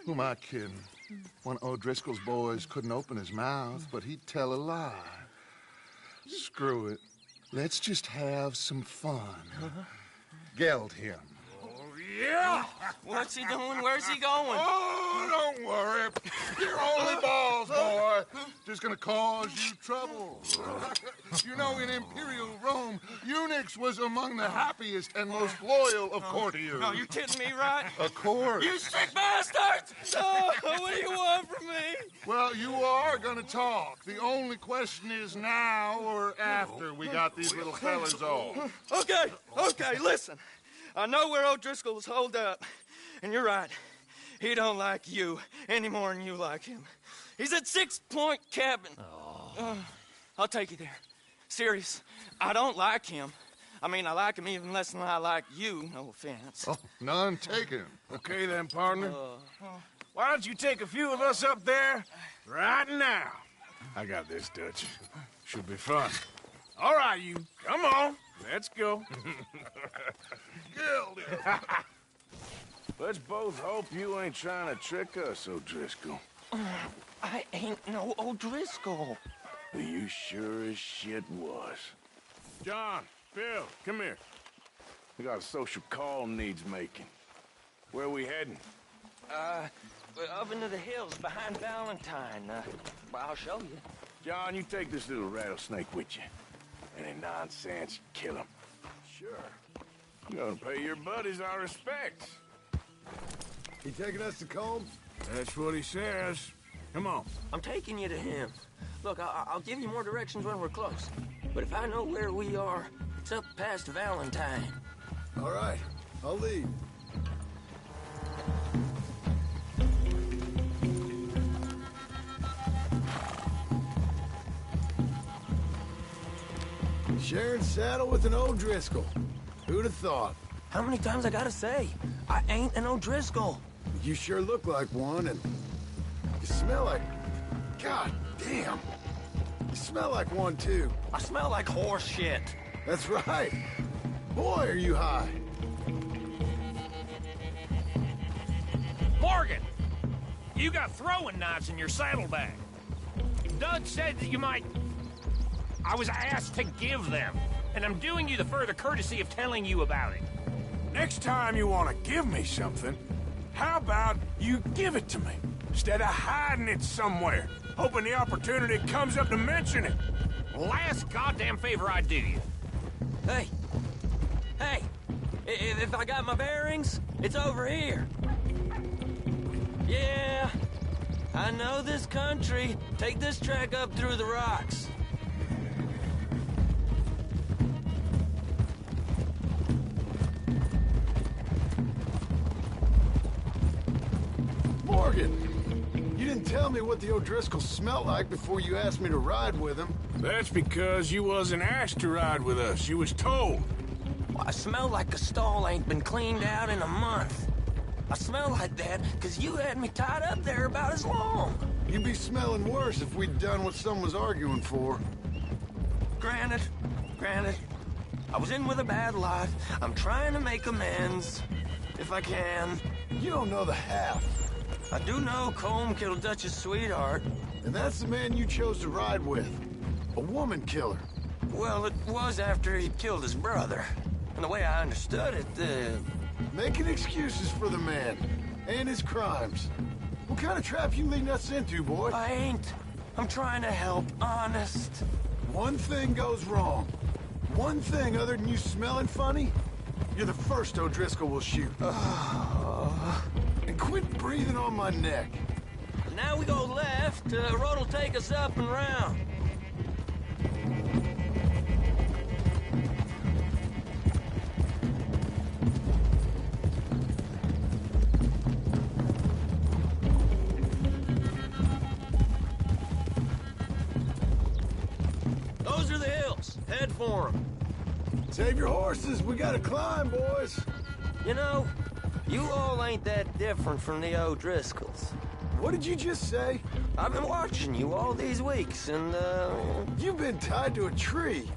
Who am I kidding? One of O'Driscoll's boys couldn't open his mouth, but he'd tell a lie. Screw it. Let's just have some fun. Geld him. Yeah! What's he doing? Where's he going? Oh, don't worry. You're only balls, boy. Just gonna cause you trouble. You know, in Imperial Rome, eunuchs was among the happiest and most loyal of courtiers. No, you're kidding me, right? Of course. You sick bastards! Oh, what do you want from me? Well, you are gonna talk. The only question is now or after we got these little fellas off. Okay, listen. I know where O'Driscoll was holed up, and you're right. He don't like you any more than you like him. He's at 6 Point Cabin. I'll take you there. Serious, I don't like him. I mean, I like him even less than I like you, no offense. Oh, none taken. Okay then, partner. Why don't you take a few of us up there right now? I got this, Dutch. Should be fun. All right, you. Come on. Let's go. Let's both hope you ain't trying to trick us, O'Driscoll. I ain't no O'Driscoll. But you sure as shit was. John, Bill, come here. We got a social call needs making. Where are we heading? Up into the hills behind Valentine. Well, I'll show you. John, you take this little rattlesnake with you. Any nonsense, kill him. Sure. You're gonna pay your buddies our respects. He taking us to Combe? That's what he says. Come on. I'm taking you to him. Look, I'll give you more directions when we're close. But if I know where we are, it's up past Valentine. All right, I'll lead. Sharing saddle with an O'Driscoll. Who'd have thought? How many times I gotta say? I ain't an O'Driscoll. You sure look like one, and you smell like... God damn. You smell like one, too. I smell like horse shit. That's right. Boy, are you high. Morgan! You got throwing knives in your saddlebag. Doug said that you might... I was asked to give them, and I'm doing you the further courtesy of telling you about it. Next time you want to give me something, how about you give it to me, instead of hiding it somewhere, hoping the opportunity comes up to mention it? Last goddamn favor I do you. Hey! If I got my bearings, it's over here. Yeah, I know this country. Take this track up through the rocks. Morgan, you didn't tell me what the O'Driscoll smelled like before you asked me to ride with him. That's because you wasn't asked to ride with us. You was told. Well, I smell like a stall ain't been cleaned out in a month. I smell like that because you had me tied up there about as long. You'd be smelling worse if we'd done what someone was arguing for. Granted. I was in with a bad life. I'm trying to make amends, if I can. You don't know the half. I do know Colm killed Dutch's sweetheart. And that's the man you chose to ride with. A woman killer. Well, it was after he killed his brother. And the way I understood it, Making excuses for the man. And his crimes. What kind of trap you leading us into, boy? I ain't. I'm trying to help, honest. One thing goes wrong. One thing other than you smelling funny, you're the first O'Driscoll will shoot. And quit breathing on my neck. Now we go left. Road'll take us up and round. Those are the hills. Head for them. Save your horses. We gotta climb, boys. You know, you all ain't that different from the O'Driscolls. What did you just say? I've been watching you all these weeks, and, You've been tied to a tree.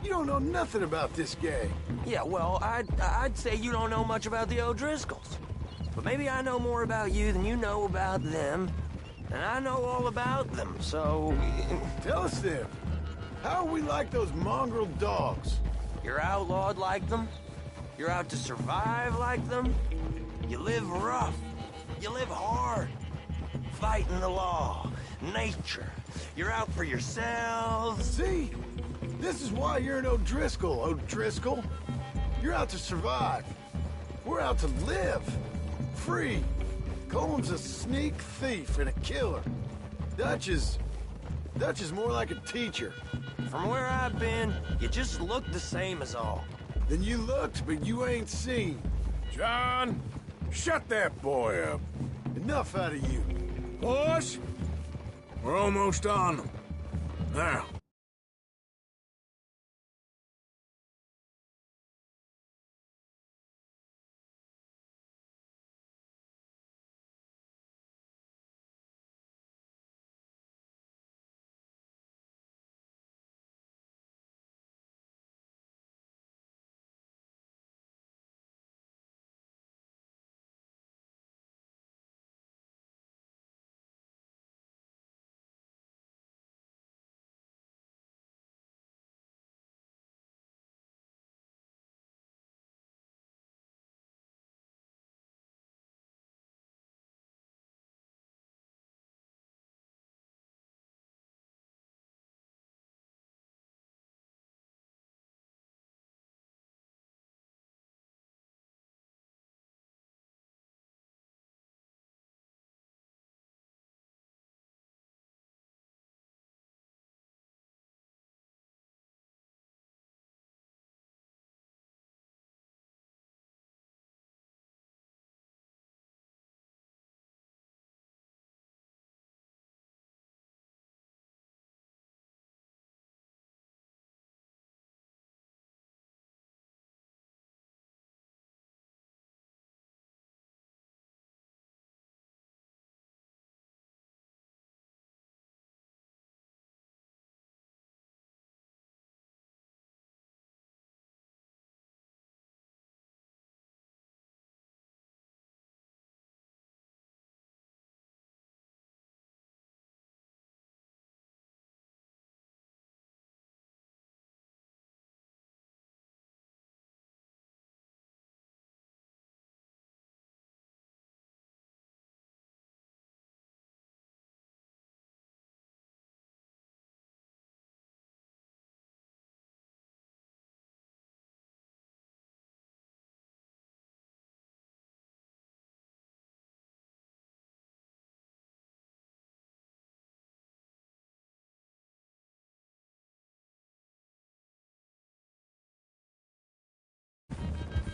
You don't know nothing about this gang. Yeah, well, I'd say you don't know much about the O'Driscolls. But maybe I know more about you than you know about them. And I know all about them, so... Tell us then. How are we like those mongrel dogs? You're outlawed like them. You're out to survive like them. You live rough. You live hard. Fighting the law. Nature. You're out for yourselves. See? This is why you're an O'Driscoll, O'Driscoll. You're out to survive. We're out to live. Free. Coleman's a sneak thief and a killer. Dutch is more like a teacher. From where I've been, you just look the same as all. Then you looked, but you ain't seen. John, shut that boy up. Enough out of you. Boys, we're almost on them. Now.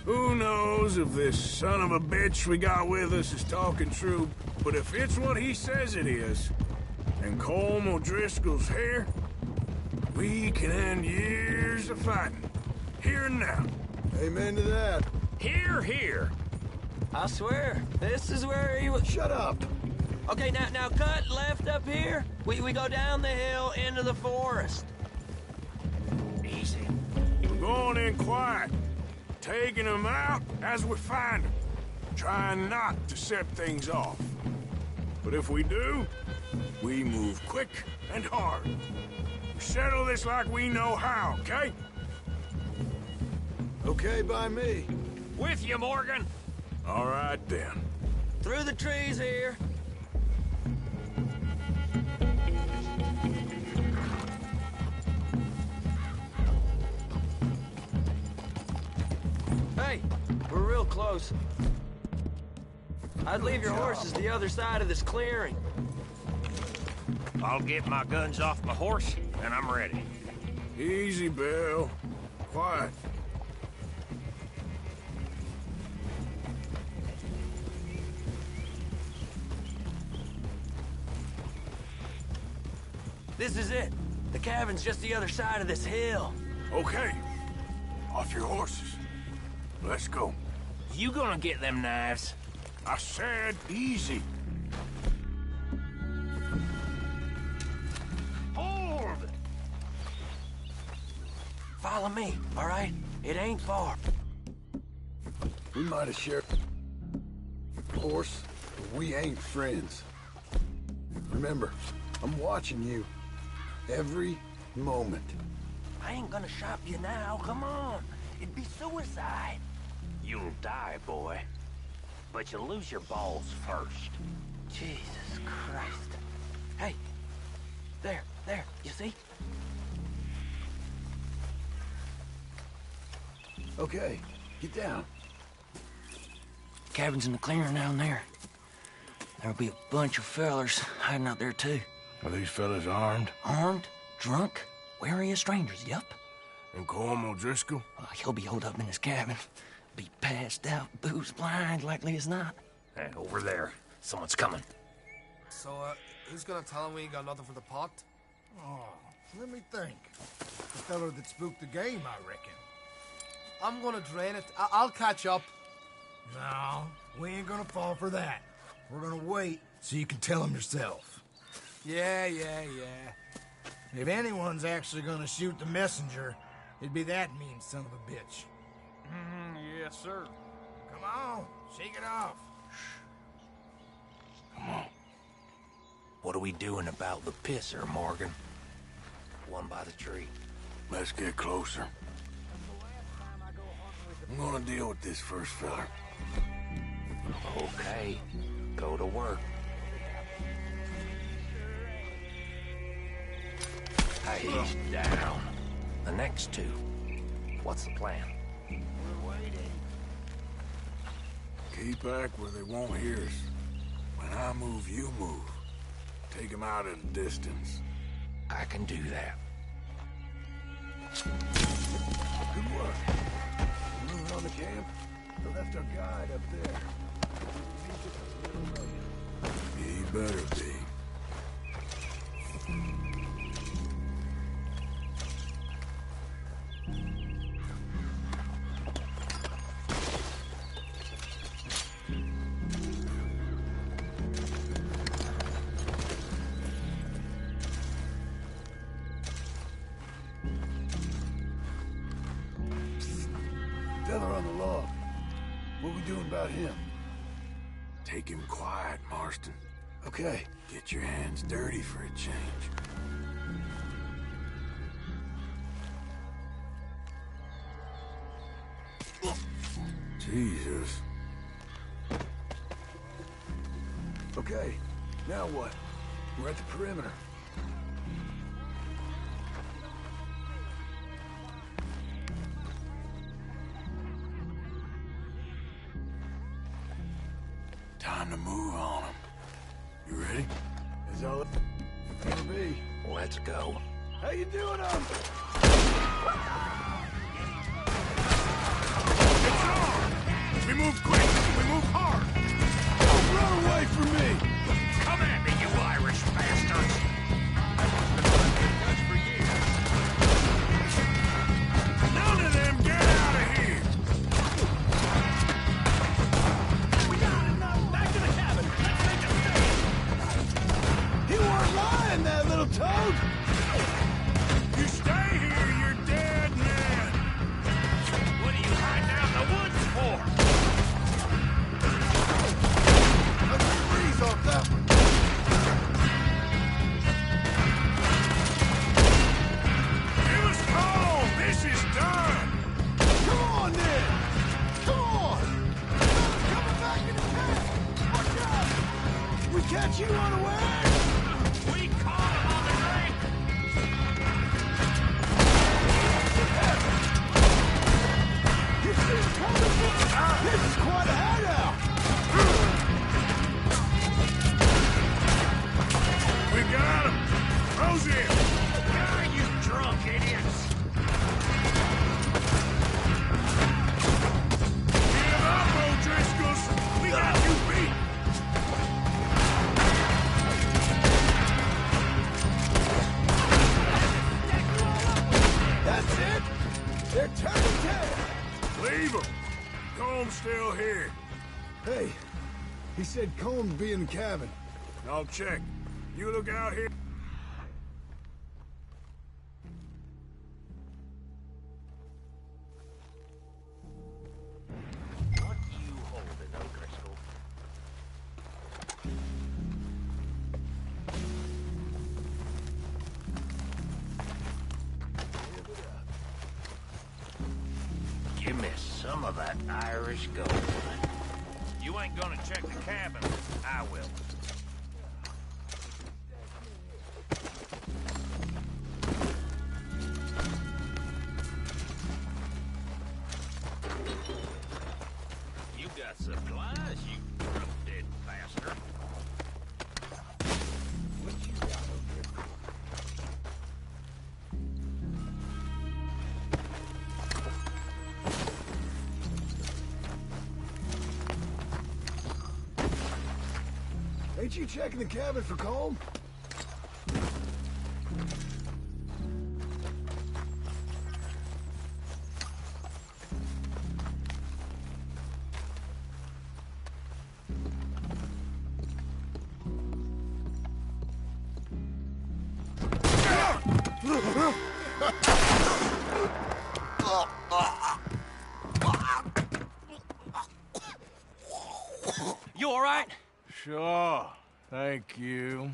Who knows if this son of a bitch we got with us is talking true, but if it's what he says it is, and Colm O'Driscoll's here, we can end years of fighting. Here and now. Amen to that. Here. I swear, this is where he was... Shut up. Okay, now cut left up here. We go down the hill into the forest. Easy. We're going in quiet. Taking them out as we find them. Trying not to set things off. But if we do, we move quick and hard. We settle this like we know how, okay? Okay by me. With you, Morgan. All right, then. Through the trees here. Hey, we're real close. I'd leave your horses the other side of this clearing. I'll get my guns off my horse, and I'm ready. Easy, Bill. Quiet. This is it. The cabin's just the other side of this hill. Okay. Off your horses. Let's go. You gonna get them knives? I said easy. Hold! Follow me, all right? It ain't far. We might have shared horse, but we ain't friends. Remember, I'm watching you. Every moment. I ain't gonna shop you now, come on. It'd be suicide. You'll die, boy. But you'll lose your balls first. Jesus Christ. Hey, there, you see? Okay, get down. Cabin's in the clearing down there. There'll be a bunch of fellers hiding out there, too. Are these fellas armed? Armed, drunk, wary of strangers, yup. And Colm O'Driscoll? He'll be holed up in his cabin. Be passed out, booze blind, likely as not. Hey, over there. Someone's coming. So, who's gonna tell him we ain't got nothing for the pot? Oh, let me think. The fella that spooked the game, I reckon. I'm gonna drain it. I'll catch up. No, we ain't gonna fall for that. We're gonna wait so you can tell him yourself. Yeah. If anyone's actually gonna shoot the messenger, it'd be that mean son of a bitch. Yes, sir. Come on, shake it off. Come on. What are we doing about the pisser, Morgan? One by the tree. Let's get closer. I'm gonna deal with this first fella. Okay, go to work. He's down. The next two. What's the plan? We're waiting. Keep back where they won't hear us. When I move, you move. Take them out at a distance. I can do that. Good work. Moving on the camp. They left our guide up there. He better be. Feather on the log. What we doing about him? Take him quiet, Marston. Okay, get your hands dirty for a change. Jesus. Okay, now what? We're at the perimeter. Time to move on them. You ready? Is all it's gonna be. Let's go. How you doing, It's on! We move quick! We move hard! Don't run away from me! Come at me, you Irish bastards! For years. None of them get out of here! We got enough! Back to the cabin! Let's make a stand! He weren't lying, that little toad! You stay here, you're dead man! What are you hiding out in the woods for? Let's freeze off that one! Give us call! This is done! Come on, then! Come on! Coming back in the tent! Watch out! We catch you unawares! We caught him on the drink! You see him coming? This is quite a hideout! We got him! Combs still here. Hey, he said Combs be in the cabin. I'll check. You look out here. What you holding, O'Driscoll? Give me some of that Irish gold. You ain't gonna check the cabin. I will. You got supplies, you drop-dead bastard. What you got over there? Ain't you checking the cabin for Combs? You all right? Sure. Thank you.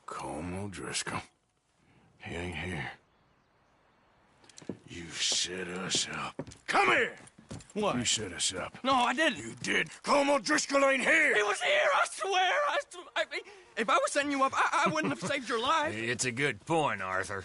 Colm O'Driscoll. He ain't here. You set us up. Come here! What? You set us up. No, I didn't. You did. Colm O'Driscoll ain't here! He was here, I swear! If I was setting you up, I wouldn't have saved your life. It's a good point, Arthur.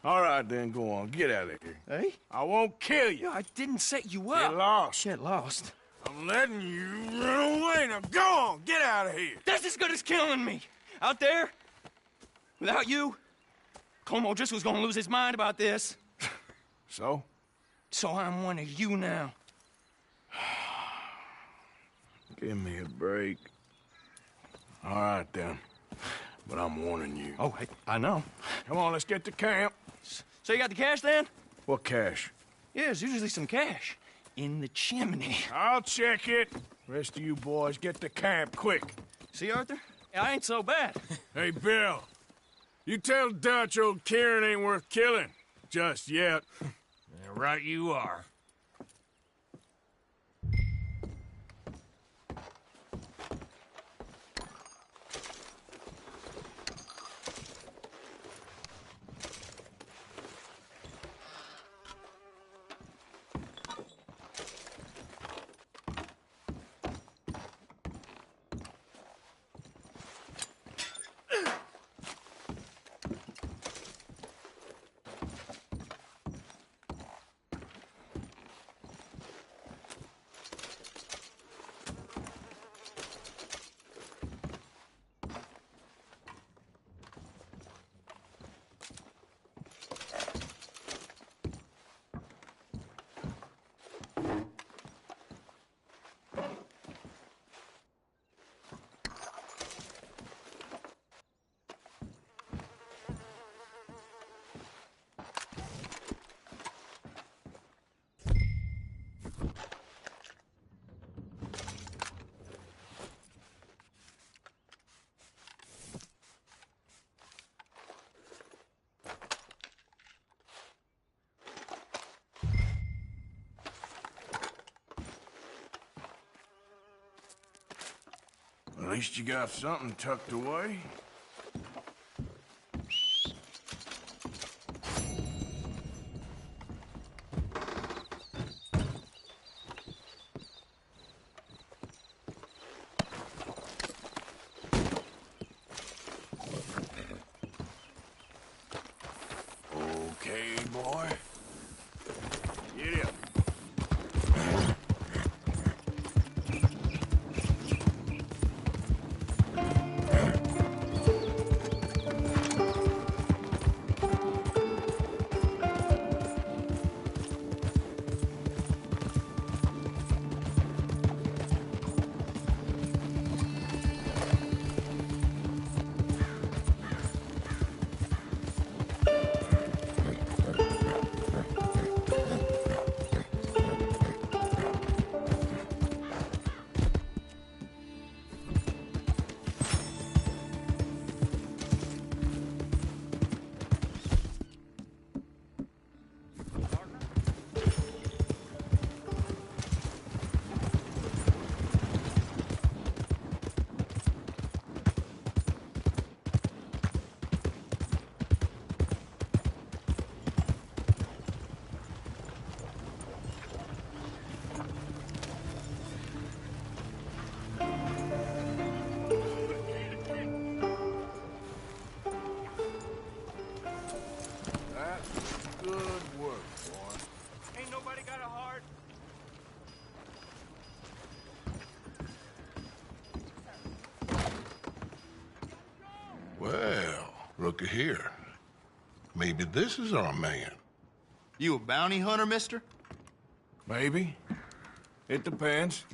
All right, then, go on. Get out of here. Hey? I won't kill you. I didn't set you up. Get lost. Get lost. I'm letting you run away. Now go on. Get out of here. That's as good as killing me. Out there, without you, Colm O'Driscoll's gonna lose his mind about this. So? So I'm one of you now. Give me a break. All right, then. But I'm warning you. Oh, hey, I know. Come on, let's get to camp. So you got the cash, then? What cash? Yeah, there's usually some cash. In the chimney. I'll check it. Rest of you boys, get to camp, quick. See, Arthur? I ain't so bad. Hey, Bill. You tell Dutch old Kieran ain't worth killing. Just yet. Right you are. At least you got something tucked away. Okay, boy. Get up. Good work, boy. Ain't nobody got a heart? Well, looky here. Maybe this is our man. You a bounty hunter, mister? Maybe. It depends.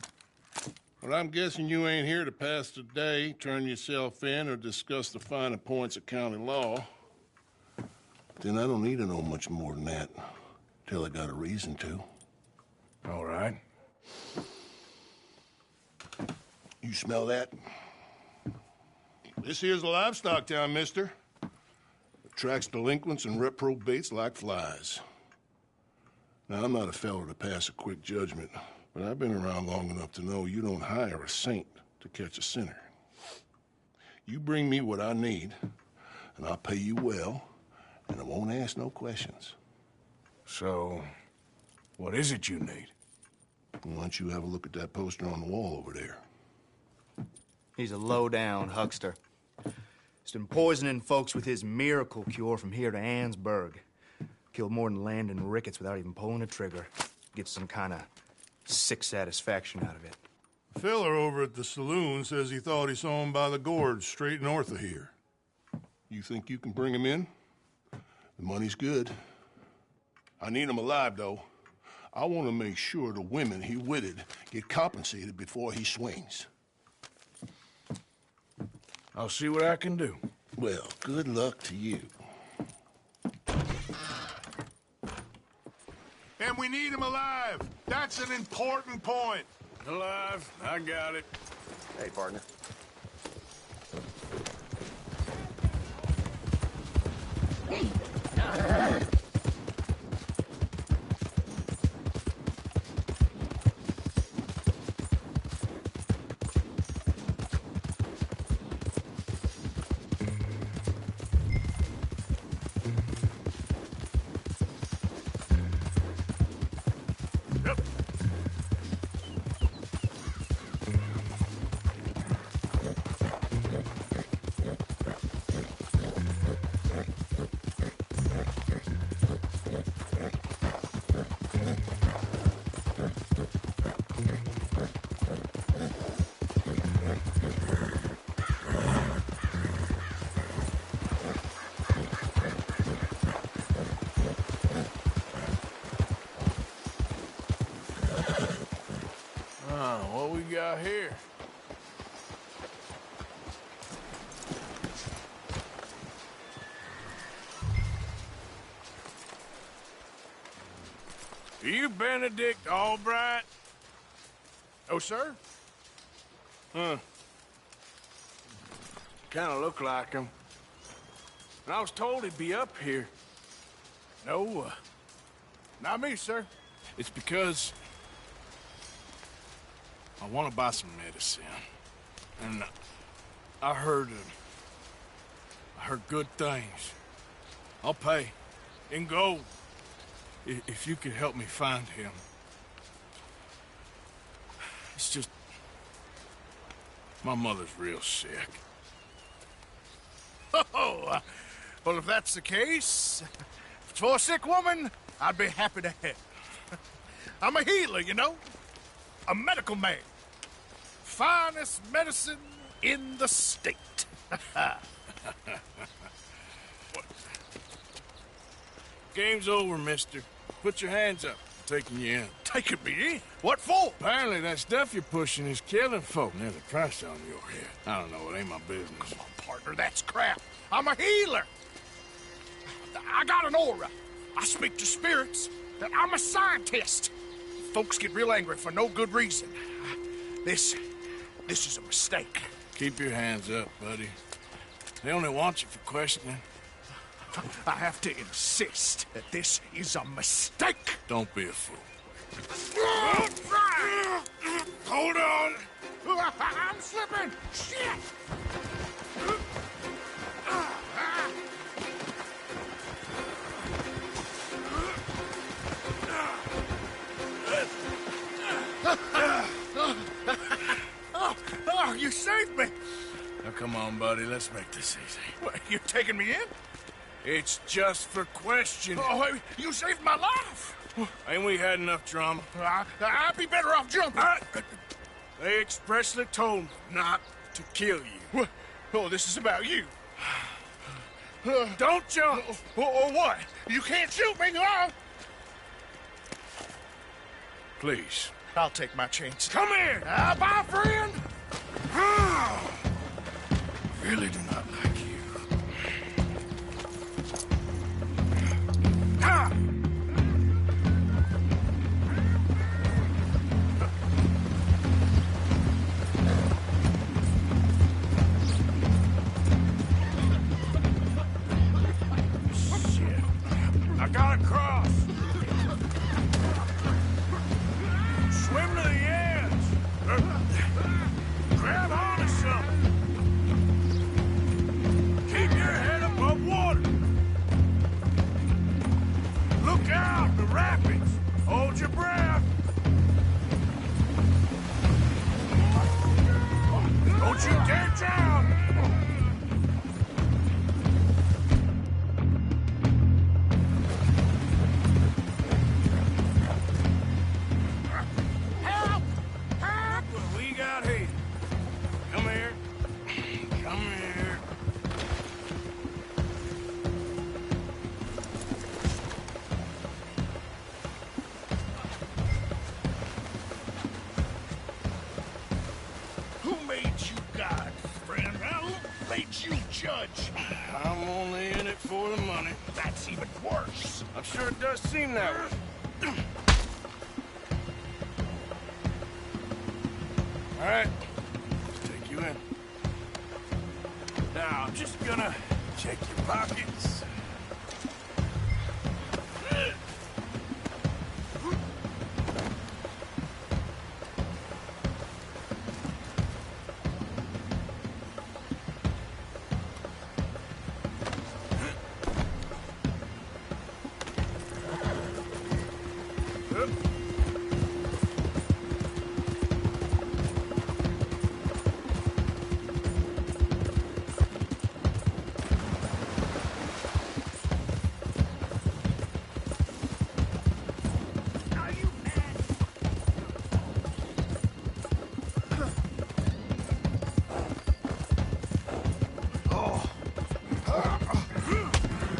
Well, I'm guessing you ain't here to pass the day, turn yourself in, or discuss the finer points of county law. Then I don't need to know much more than that, till I got a reason to. All right. You smell that? This here's a livestock town, mister. Attracts delinquents and reprobates like flies. Now, I'm not a fellow to pass a quick judgment, but I've been around long enough to know you don't hire a saint to catch a sinner. You bring me what I need, and I'll pay you well, and I won't ask no questions. So, what is it you need? Why don't you have a look at that poster on the wall over there? He's a low-down huckster. He's been poisoning folks with his miracle cure from here to Annesburg. Killed more than Landon Ricketts without even pulling a trigger. Gets some kind of sick satisfaction out of it. The feller over at the saloon says he thought he saw him by the gorge straight north of here. You think you can bring him in? The money's good. I need him alive, though. I want to make sure the women he witted get compensated before he swings. I'll see what I can do. Well, good luck to you. And we need him alive. That's an important point. Alive. I got it. Hey, partner. What we got here? Are you Benedict Albright? Oh, sir? Huh. Kind of look like him. And I was told he'd be up here. No, not me, sir. It's because I want to buy some medicine. And I heard good things. I'll pay in gold if you could help me find him. It's just my mother's real sick. Oh, well, if that's the case, if it's for a sick woman, I'd be happy to help. I'm a healer, you know? A medical man. Finest medicine in the state. Game's over, mister. Put your hands up. I'm taking you in. Taking me in? What for? Apparently that stuff you're pushing is killing folk. There's a price on your head. I don't know. It ain't my business. Come on, partner. That's crap. I'm a healer. I got an aura. I speak to spirits. I'm a scientist. Folks get real angry for no good reason. This is a mistake. Keep your hands up, buddy. They only want you for questioning. I have to insist that this is a mistake. Don't be a fool. Hold on. I'm slipping. Shit. Oh, you saved me. Now, come on, buddy. Let's make this easy. What, you taking me in? It's just for questioning. Oh, you saved my life. Ain't we had enough drama? I'd be better off jumping. They expressly told me not to kill you. Oh, this is about you. Don't jump! Or what? You can't shoot me, huh? Please. I'll take my chance. Come here! Bye, friend! Really do not like you. Shit. I gotta cross. Swim to the edge. Grab onto something. Keep your head above water. Look out, the rapids. Hold your breath. Don't you dare drown. Help! Help! What we got here? Come here. Come here. Who made you God, friend? Who made you judge? I'm only in it for the money. That's even worse. I'm sure it does seem that way. All right, let's take you in. Now, I'm just gonna check your pockets.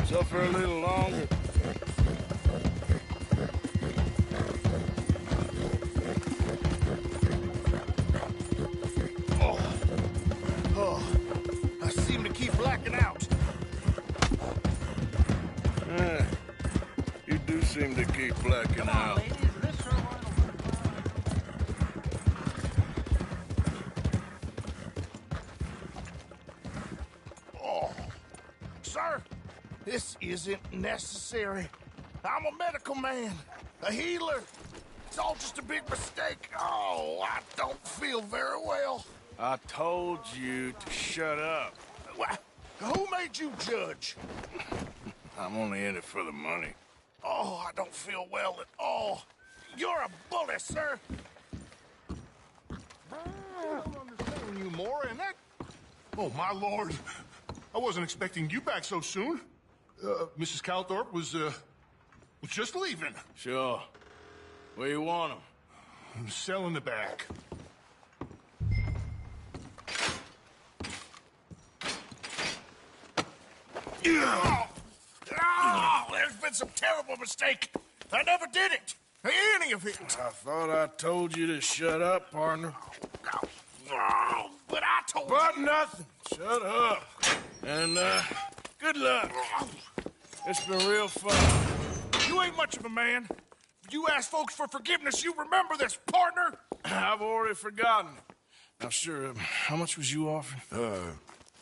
Suffer a little longer. I seem to keep blacking out. You do seem to keep blacking out. Sir, this isn't necessary. I'm a medical man, a healer. It's all just a big mistake. Oh, I don't feel very well. I told you to shut up. Who made you judge? I'm only in it for the money. Oh, I don't feel well at all. You're a bully, sir. I don't understand you more, and that... Oh, my lord. I wasn't expecting you back so soon. Mrs. Calthorpe was just leaving. Sure. Where you want him? I'm selling the back. Oh, there's been some terrible mistake. I never did it. Any of it. I thought I told you to shut up, partner. Oh, but I told you. But nothing. Shut up. And, good luck. It's been real fun. You ain't much of a man. You ask folks for forgiveness, you remember this, partner? I've already forgotten it. Now, sure, how much was you offering?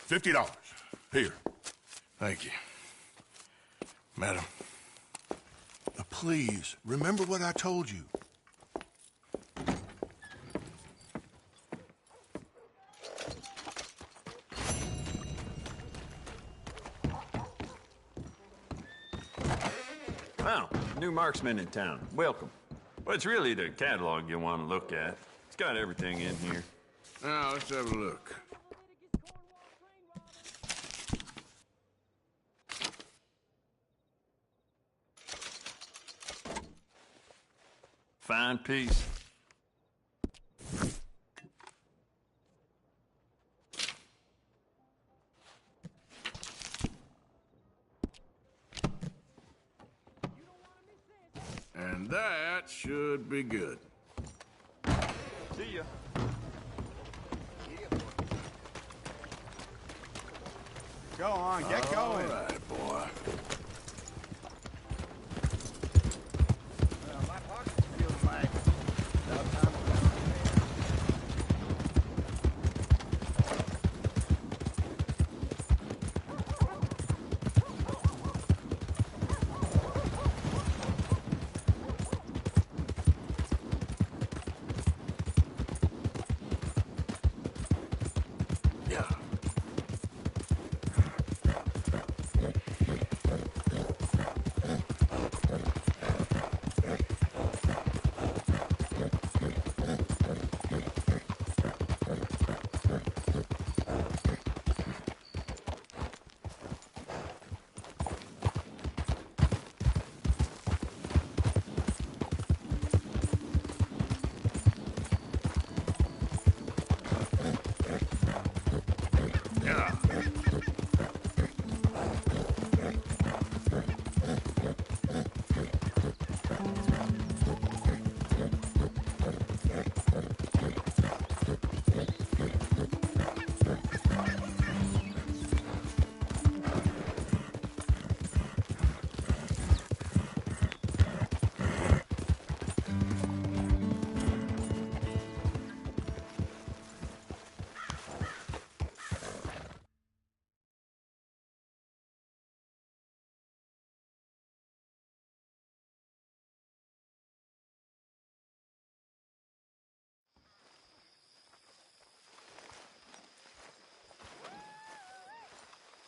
$50. Here. Thank you. Madam. Please, remember what I told you. Well, new marksman in town. Welcome. Well, it's really the catalog you want to look at. It's got everything in here. Now, let's have a look. Fine piece. And that should be good. See ya. Go on, get going. All right, boy. My pockets feel like about time.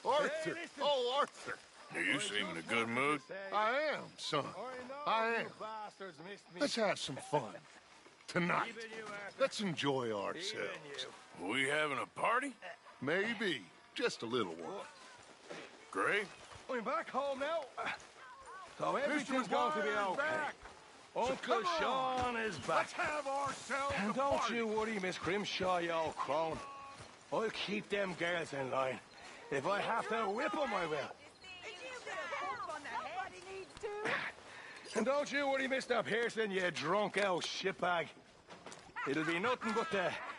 Arthur! Oh, Arthur! You seem in a good mood. I am, son. I am. Let's have some fun. Tonight. Let's enjoy ourselves. We having a party? Maybe. Just a little one. Great. We're back home now. So everything's going to be okay. Back. Uncle Sean is back. Let's have ourselves And a don't party. you worry, Miss Grimshaw, you old crone. I'll keep them girls in line. If I have to whip them, I will. And don't you worry, Mr. Pearson, you drunk old shitbag. It'll be nothing but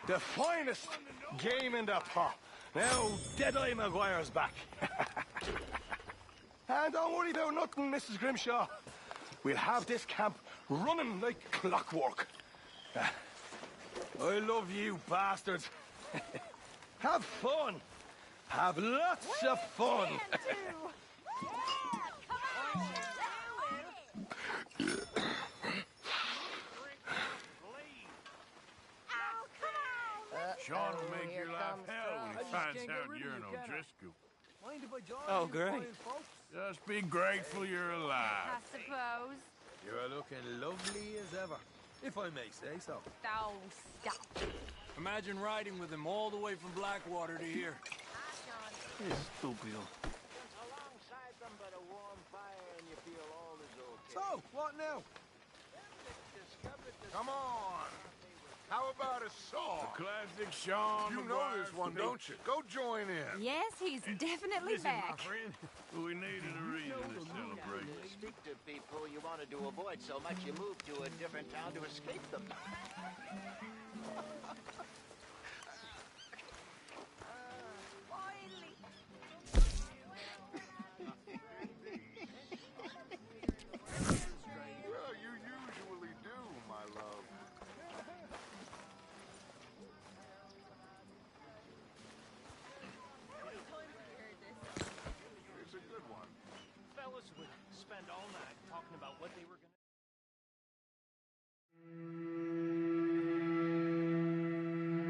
the finest game in the pot. Now, Deadeye Maguire's back. And don't worry about nothing, Mrs. Grimshaw. We'll have this camp running like clockwork. I love you, bastards. Have fun. Have lots of fun. Sean will make your life hell when he finds out you're an O'Driscoll. Oh, great. Just be grateful you're alive. I suppose. You're looking lovely as ever, if I may say so. Oh, stop. Imagine riding with him all the way from Blackwater to here. Estúpido. So, what now? Come on. How about a song? The classic Sean You know this one, don't you? Go join in. Yes, he's definitely back. We needed a reason to celebrate. Speak to people you wanted to avoid so much you moved to a different town to escape them. Well, you usually do, my love. It's a good one. Fellas would spend all night talking about what they were going to...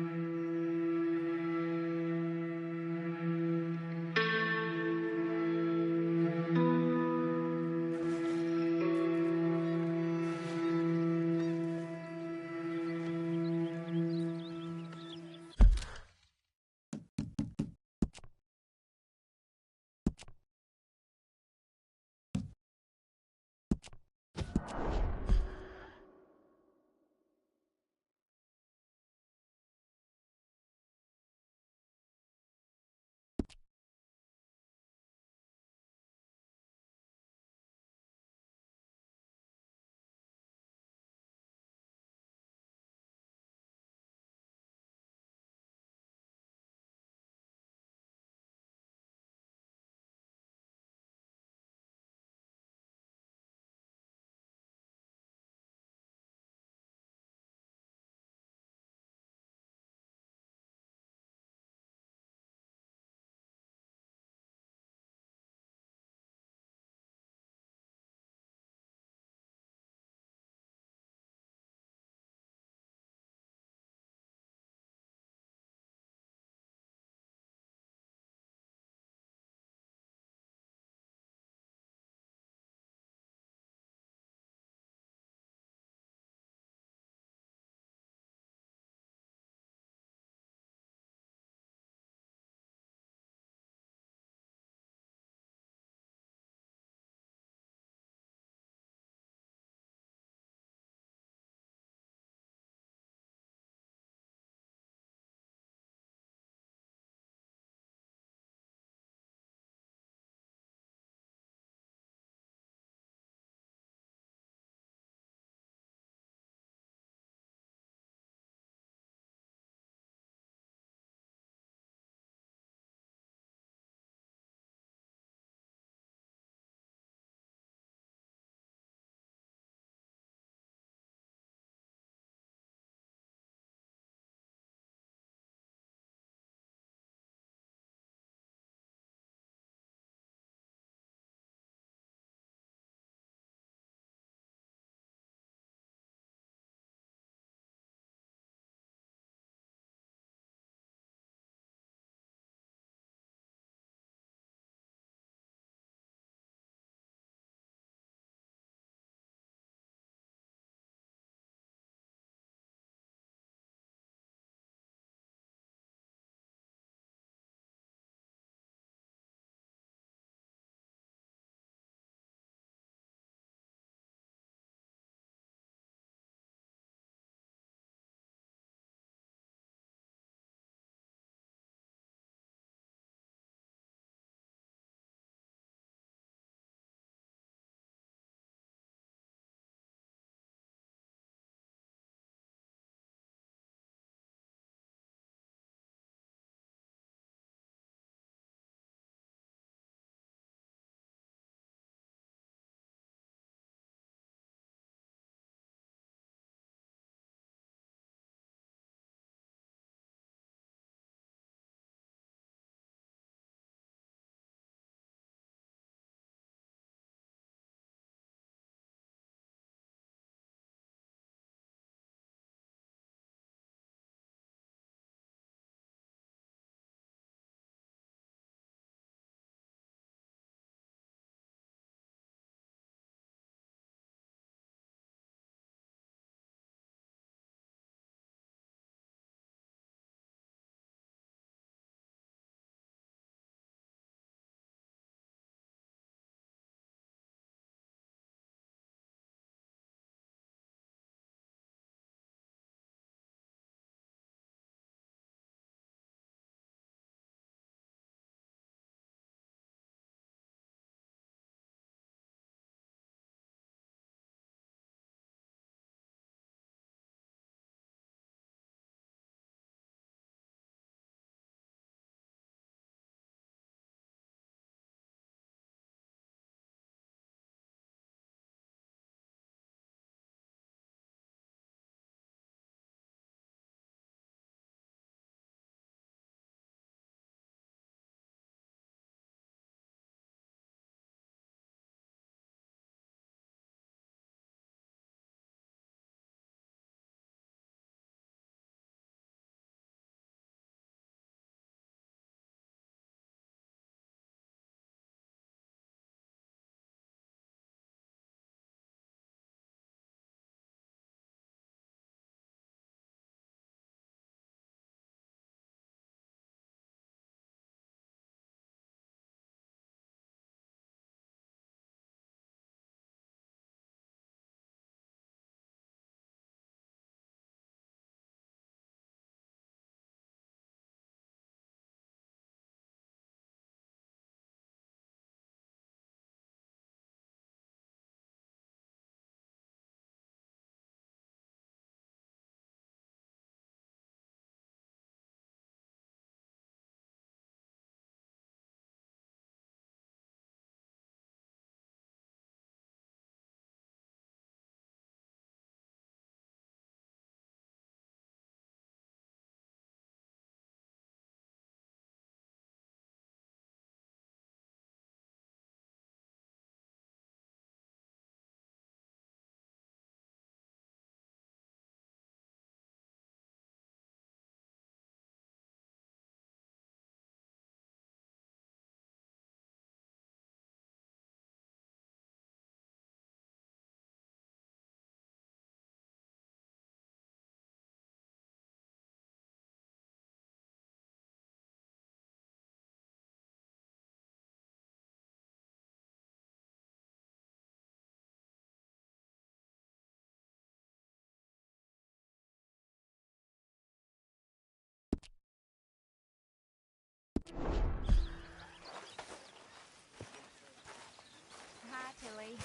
Sally.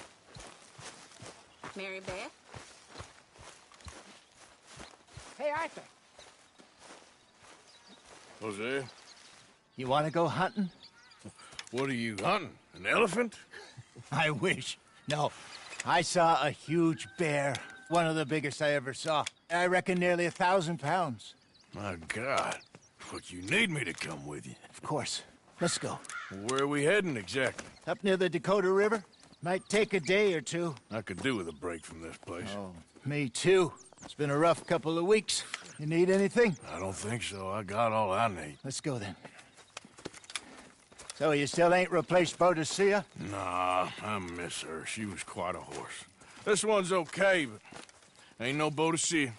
Mary Beth? Hey, Arthur. Hosea? You want to go hunting? What are you hunting? An elephant? I wish. No. I saw a huge bear. One of the biggest I ever saw. I reckon nearly 1,000 pounds. My God. But you need me to come with you. Of course. Let's go. Where are we heading exactly? Up near the Dakota River. Might take a day or two. I could do with a break from this place. Oh, me too. It's been a rough couple of weeks. You need anything? I don't think so. I got all I need. Let's go then. So you still ain't replaced Boadicea? Nah, I miss her. She was quite a horse. This one's okay, but ain't no Boadicea.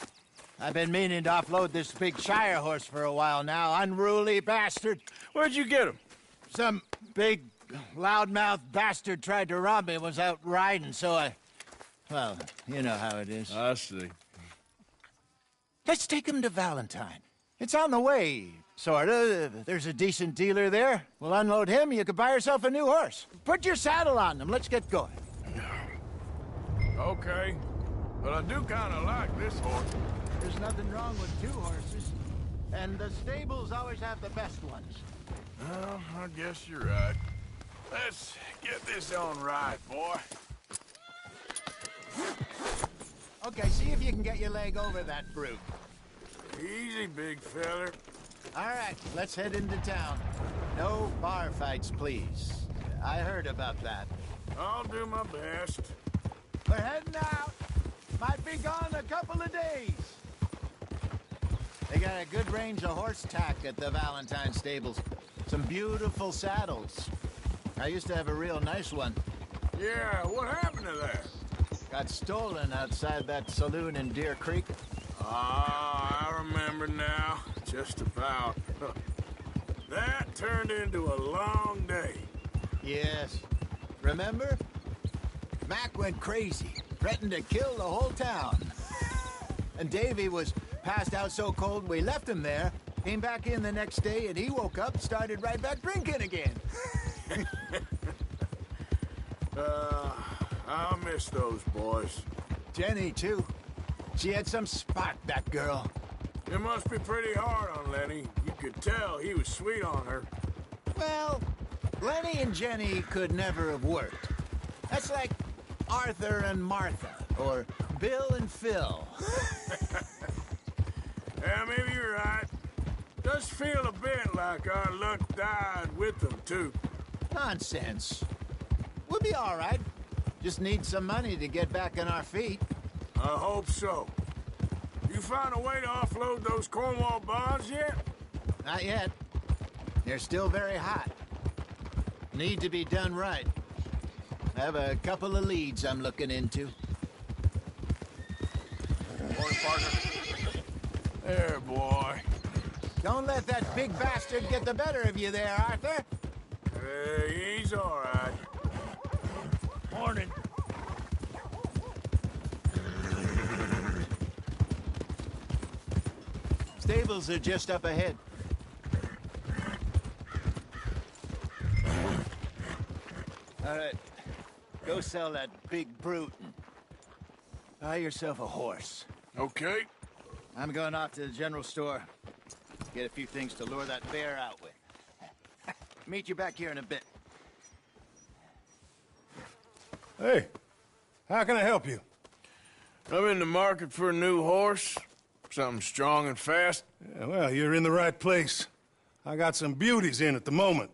I've been meaning to offload this big Shire horse for a while now. Unruly bastard. Where'd you get him? Some big, loudmouth bastard tried to rob me and was out riding, so I... Well, you know how it is. I see. Let's take him to Valentine. It's on the way, sorta. There's a decent dealer there. We'll unload him, you could buy yourself a new horse. Put your saddle on him, let's get going. Okay, but I do kinda like this horse. There's nothing wrong with two horses. And the stables always have the best ones. Well, I guess you're right. Let's get this on right, boy. Okay, see if you can get your leg over that brute. Easy, big feller. All right, let's head into town. No bar fights, please. I heard about that. I'll do my best. We're heading out. Might be gone a couple of days. They got a good range of horse tack at the Valentine stables. Some beautiful saddles. I used to have a real nice one. Yeah, what happened to that? Got stolen outside that saloon in Deer Creek. Ah, I remember now. Just about. That turned into a long day. Yes. Remember? Mac went crazy, threatened to kill the whole town. And Davy was passed out so cold we left him there, came back in the next day, and he woke up, started right back drinking again. I'll miss those boys. Jenny, too. She had some spot, that girl. It must be pretty hard on Lenny. You could tell he was sweet on her. Well, Lenny and Jenny could never have worked. That's like Arthur and Martha, or Bill and Phil. Yeah, maybe you're right. Does feel a bit like our luck died with them, too. Nonsense. We'll be all right. Just need some money to get back on our feet. I hope so. You found a way to offload those Cornwall bonds yet? Not yet. They're still very hot. Need to be done right. I have a couple of leads I'm looking into. Morning, partner. There, boy. Don't let that big bastard get the better of you there, Arthur. He's all right. Morning. Stables are just up ahead. All right. Go sell that big brute and buy yourself a horse. Okay. I'm going off to the general store. Get a few things to lure that bear out with. Meet you back here in a bit. Hey, how can I help you? I'm in the market for a new horse. Something strong and fast. Yeah, well, you're in the right place. I got some beauties in at the moment.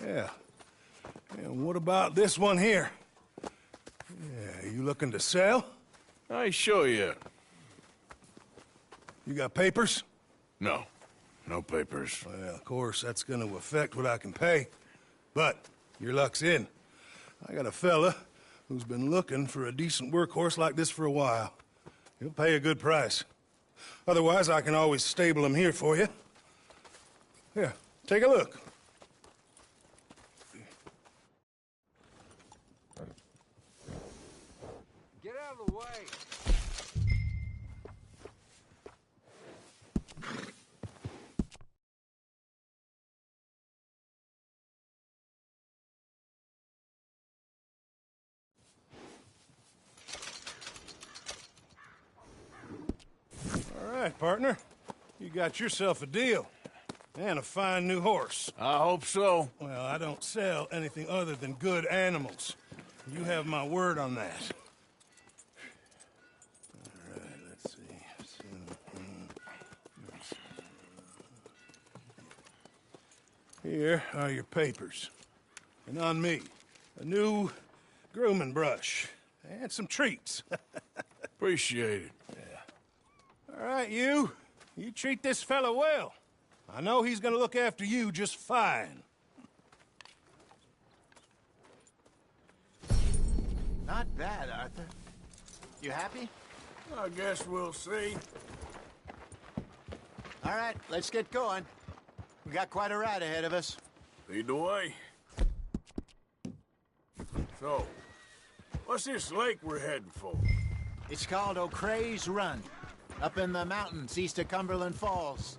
Yeah. And what about this one here? Yeah, you looking to sell? I ain't sure yet. You got papers? No. No papers. Well, of course, that's gonna affect what I can pay. But your luck's in. I got a fella who's been looking for a decent workhorse like this for a while. He'll pay a good price. Otherwise, I can always stable him here for you. Here, take a look. Get out of the way. right, partner. You got yourself a deal. And a fine new horse. I hope so. Well, I don't sell anything other than good animals. You have my word on that. All right, let's see. Here are your papers. And on me, a new grooming brush. And some treats. Appreciate it. Yeah. All right, you. You treat this fella well. I know he's gonna look after you just fine. Not bad, Arthur. You happy? I guess we'll see. All right, let's get going. We got quite a ride ahead of us. Lead the way. So, what's this lake we're heading for? It's called O'Creagh's Run, up in the mountains east of Cumberland Falls.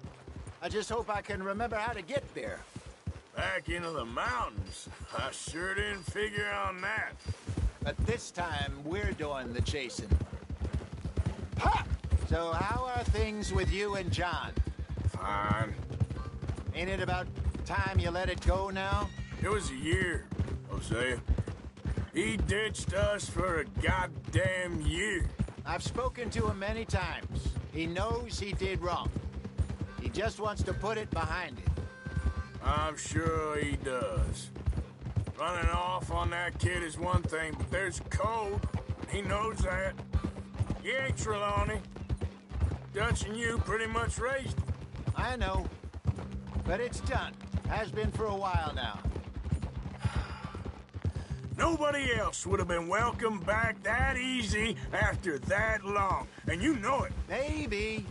I just hope I can remember how to get there. Back into the mountains? I sure didn't figure on that. But this time, we're doing the chasing. Ha! So how are things with you and John? Fine. Ain't it about time you let it go now? It was a year, Hosea. He ditched us for a goddamn year. I've spoken to him many times. He knows he did wrong. He just wants to put it behind him. I'm sure he does. Running off on that kid is one thing, but there's code. He knows that. He ain't Trelawney. Dutch and you pretty much raised him. I know. But it's done. Has been for a while now. Nobody else would have been welcomed back that easy after that long. And you know it. Maybe.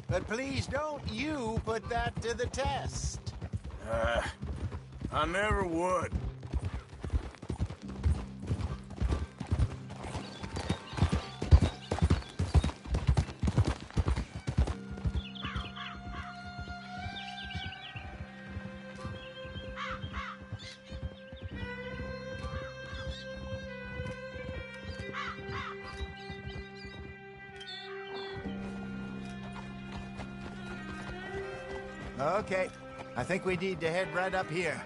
But please don't you put that to the test. I never would. Okay. I think we need to head right up here.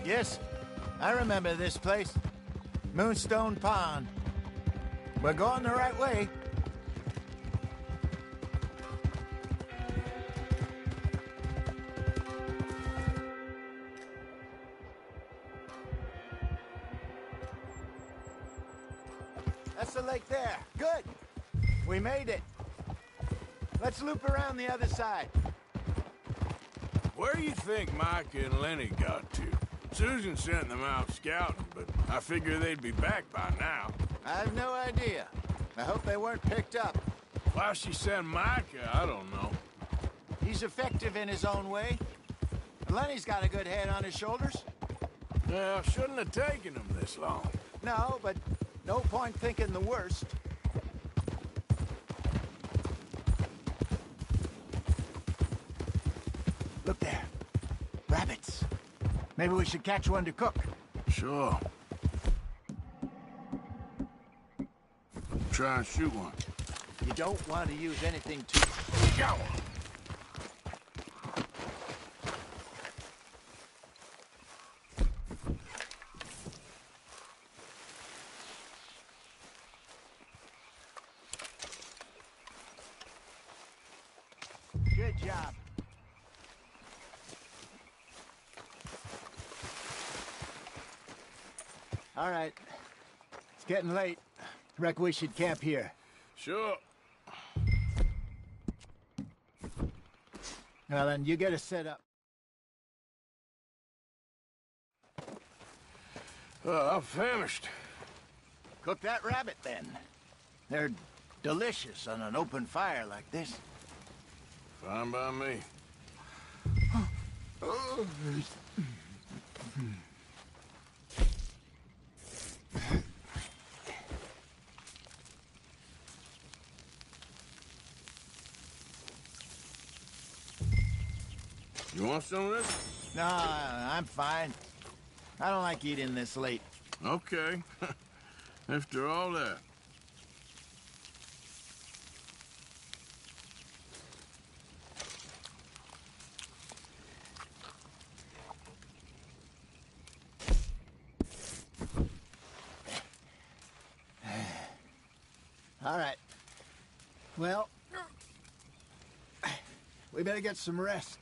Yes, I remember this place. Moonstone Pond. We're going the right way. That's the lake there. Good. We made it. Let's loop around the other side. Where do you think Micah and Lenny got to? Susan sent them out scouting, but I figure they'd be back by now. I have no idea. I hope they weren't picked up. Why she sent Micah, I don't know. He's effective in his own way. Lenny's got a good head on his shoulders. Well, shouldn't have taken him this long. No, but no point thinking the worst. Look there. Rabbits. Maybe we should catch one to cook. Sure. Try and shoot one. You don't want to use anything too... Got one. Good job. All right. It's getting late. Reckon we should camp here. Sure. Well, then, you get us set up. I'm famished. Cook that rabbit, then. They're delicious on an open fire like this. Fine by me. You want some of this? No, I'm fine. I don't like eating this late. Okay. After all that. All right. Well, we better get some rest.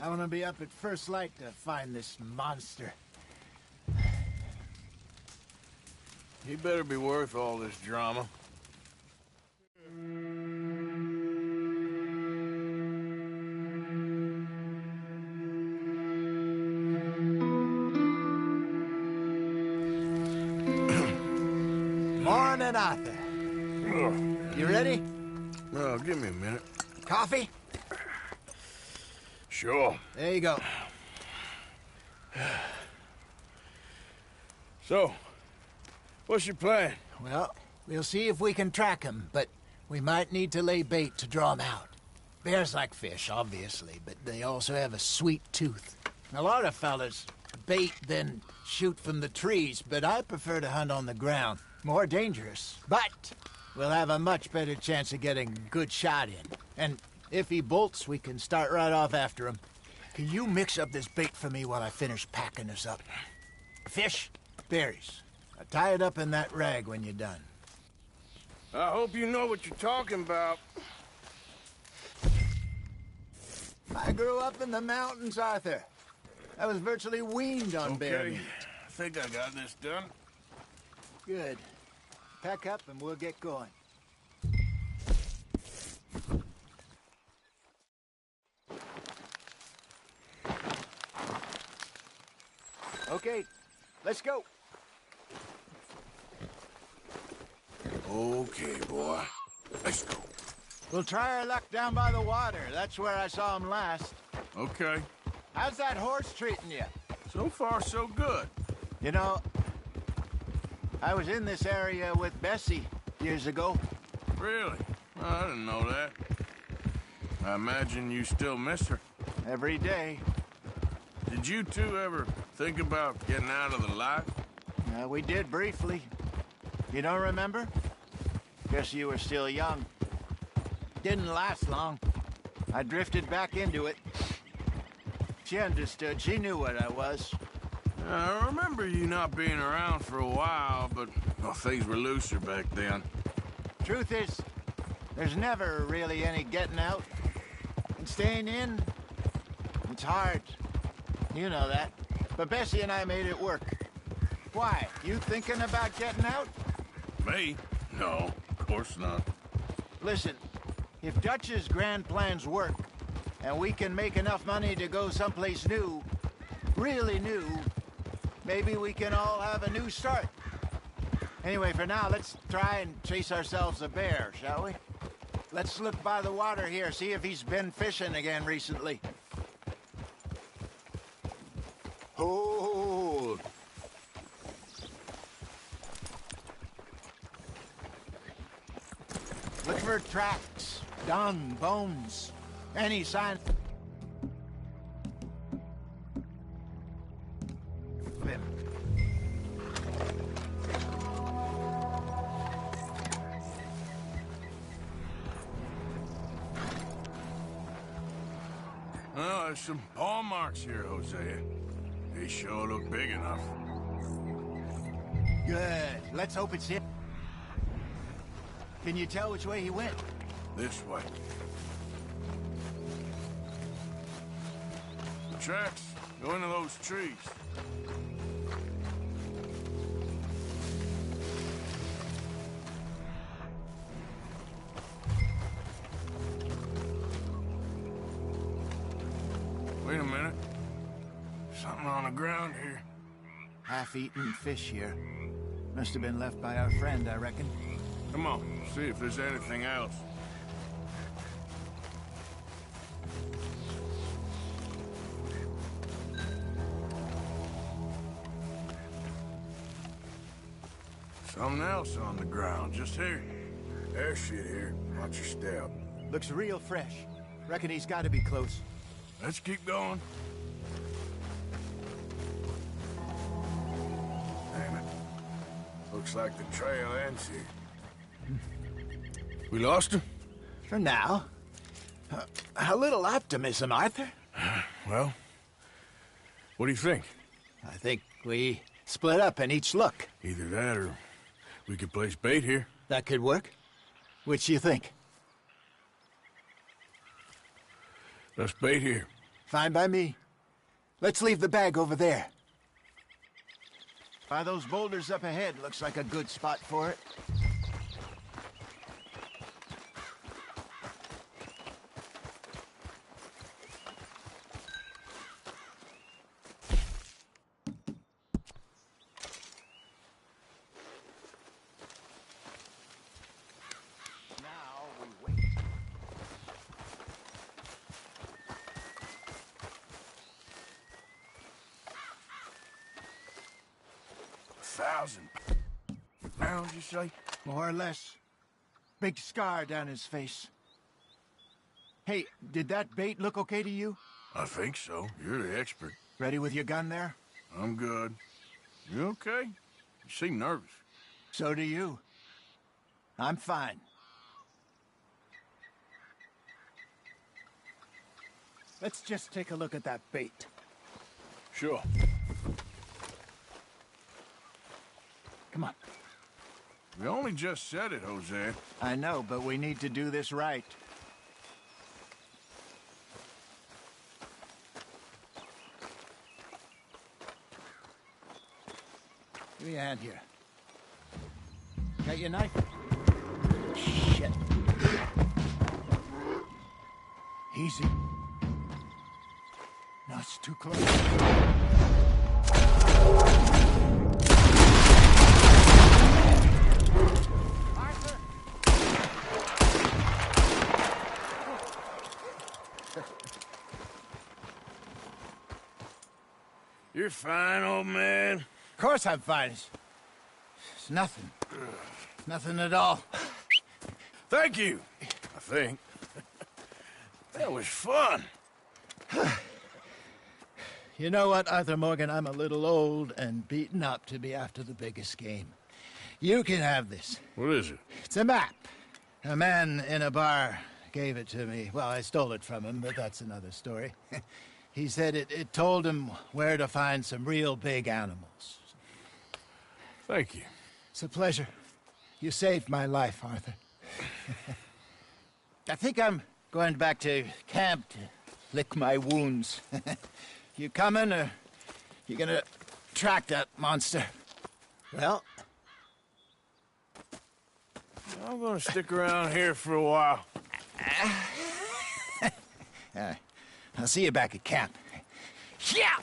I want to be up at first light to find this monster. He better be worth all this drama. Morning, Arthur. You ready? No, give me a minute. Coffee? Sure. There you go. So, what's your plan? Well, we'll see if we can track him, but we might need to lay bait to draw him out. Bears like fish, obviously, but they also have a sweet tooth. A lot of fellas bait, then shoot from the trees, but I prefer to hunt on the ground. More dangerous, but we'll have a much better chance of getting a good shot in. And if he bolts, we can start right off after him. Can you mix up this bait for me while I finish packing this up? Fish, berries. I'll tie it up in that rag when you're done. I hope you know what you're talking about. I grew up in the mountains, Arthur. I was virtually weaned on bear meat. I think I got this done. Good. Pack up and we'll get going. Okay, let's go. Okay, boy. Let's go. We'll try our luck down by the water. That's where I saw him last. Okay. How's that horse treating you? So far, so good. You know, I was in this area with Bessie years ago. Really? Oh, I didn't know that. I imagine you still miss her. Every day. Did you two ever think about getting out of the life? We did briefly. You don't remember? Guess you were still young. Didn't last long. I drifted back into it. She understood. She knew what I was. I remember you not being around for a while, but well, things were looser back then. Truth is, there's never really any getting out. And staying in, it's hard. You know that. But Bessie and I made it work. Why? You thinking about getting out? Me? No, of course not. Listen, if Dutch's grand plans work, and we can make enough money to go someplace new, really new, maybe we can all have a new start. Anyway, for now, let's try and chase ourselves a bear, shall we? Let's look by the water here, see if he's been fishing again recently. Hold. Look for tracks, dung, bones, any sign of him. Well, there's some paw marks here, Hosea. They sure look big enough. Good. Let's hope it's him. Can you tell which way he went? This way. The tracks go into those trees. Wait a minute. Something on the ground here. Half-eaten fish here. Must have been left by our friend, I reckon. Come on, see if there's anything else. Something else on the ground, just here. There's shit here. Watch your step. Looks real fresh. Reckon he's got to be close. Let's keep going. Damn it. Looks like the trail ends here. We lost him? For now. A little optimism, Arthur. Well, what do you think? I think we split up and each look. Either that or we could place bait here. That could work. Which do you think? Let's bait here. Fine by me. Let's leave the bag over there. By those boulders up ahead, looks like a good spot for it. £1,000, you say? More or less. Big scar down his face. Hey, did that bait look okay to you? I think so. You're the expert. Ready with your gun there? I'm good. You okay? You seem nervous. So do you. I'm fine. Let's just take a look at that bait. Sure. Come on. We only just said it, Jose. I know, but we need to do this right. Give me a hand here. Got your knife? Shit. Easy. No, it's too close. You're fine, old man. Of course I'm fine. It's nothing. Nothing at all. Thank you, I think. That was fun. You know what, Arthur Morgan? I'm a little old and beaten up to be after the biggest game. You can have this. What is it? It's a map. A man in a bar gave it to me. Well, I stole it from him, but that's another story. He said it told him where to find some real big animals. Thank you. It's a pleasure. You saved my life, Arthur. I think I'm going back to camp to lick my wounds. You coming, or you gonna track that monster? Well, I'm gonna stick around here for a while. I'll see you back at camp. Yeah!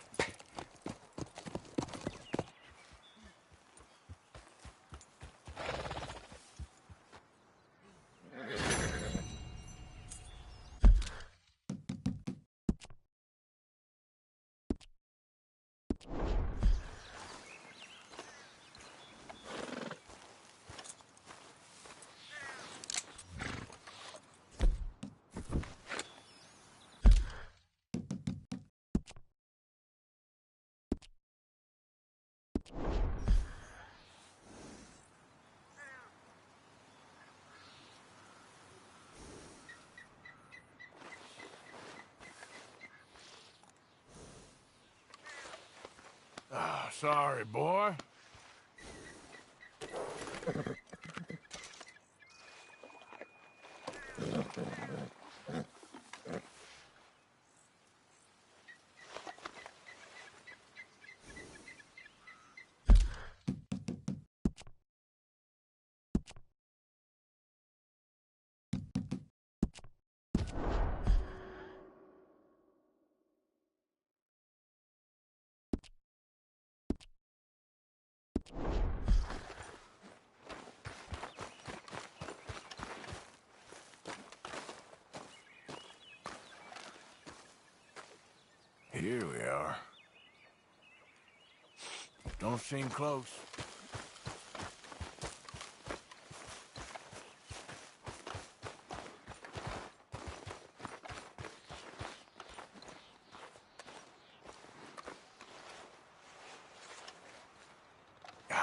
Sorry, boy. Here we are. Don't seem close.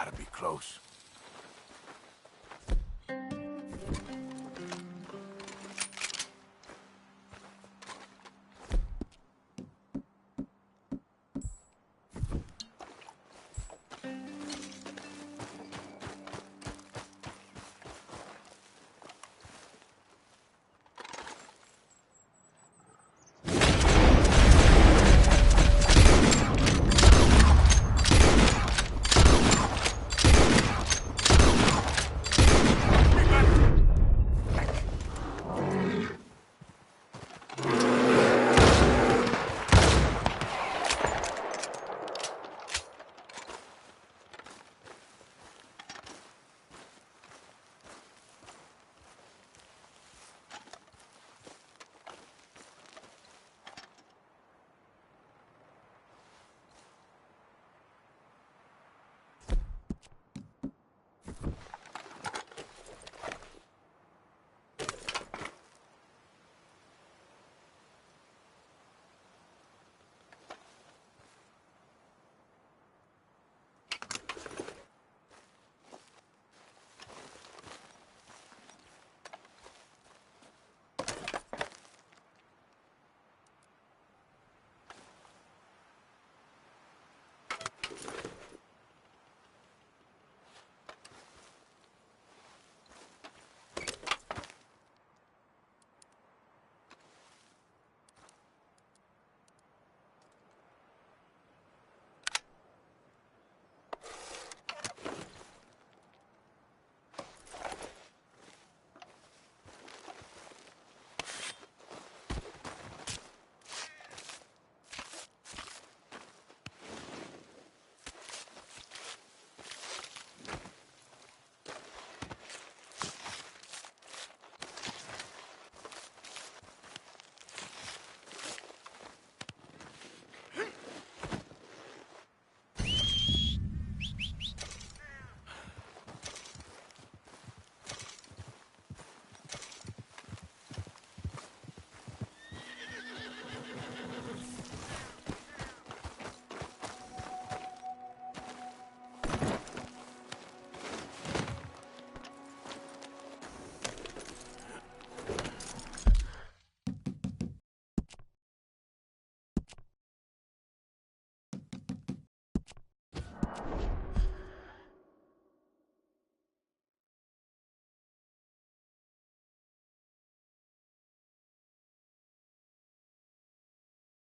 gotta be close.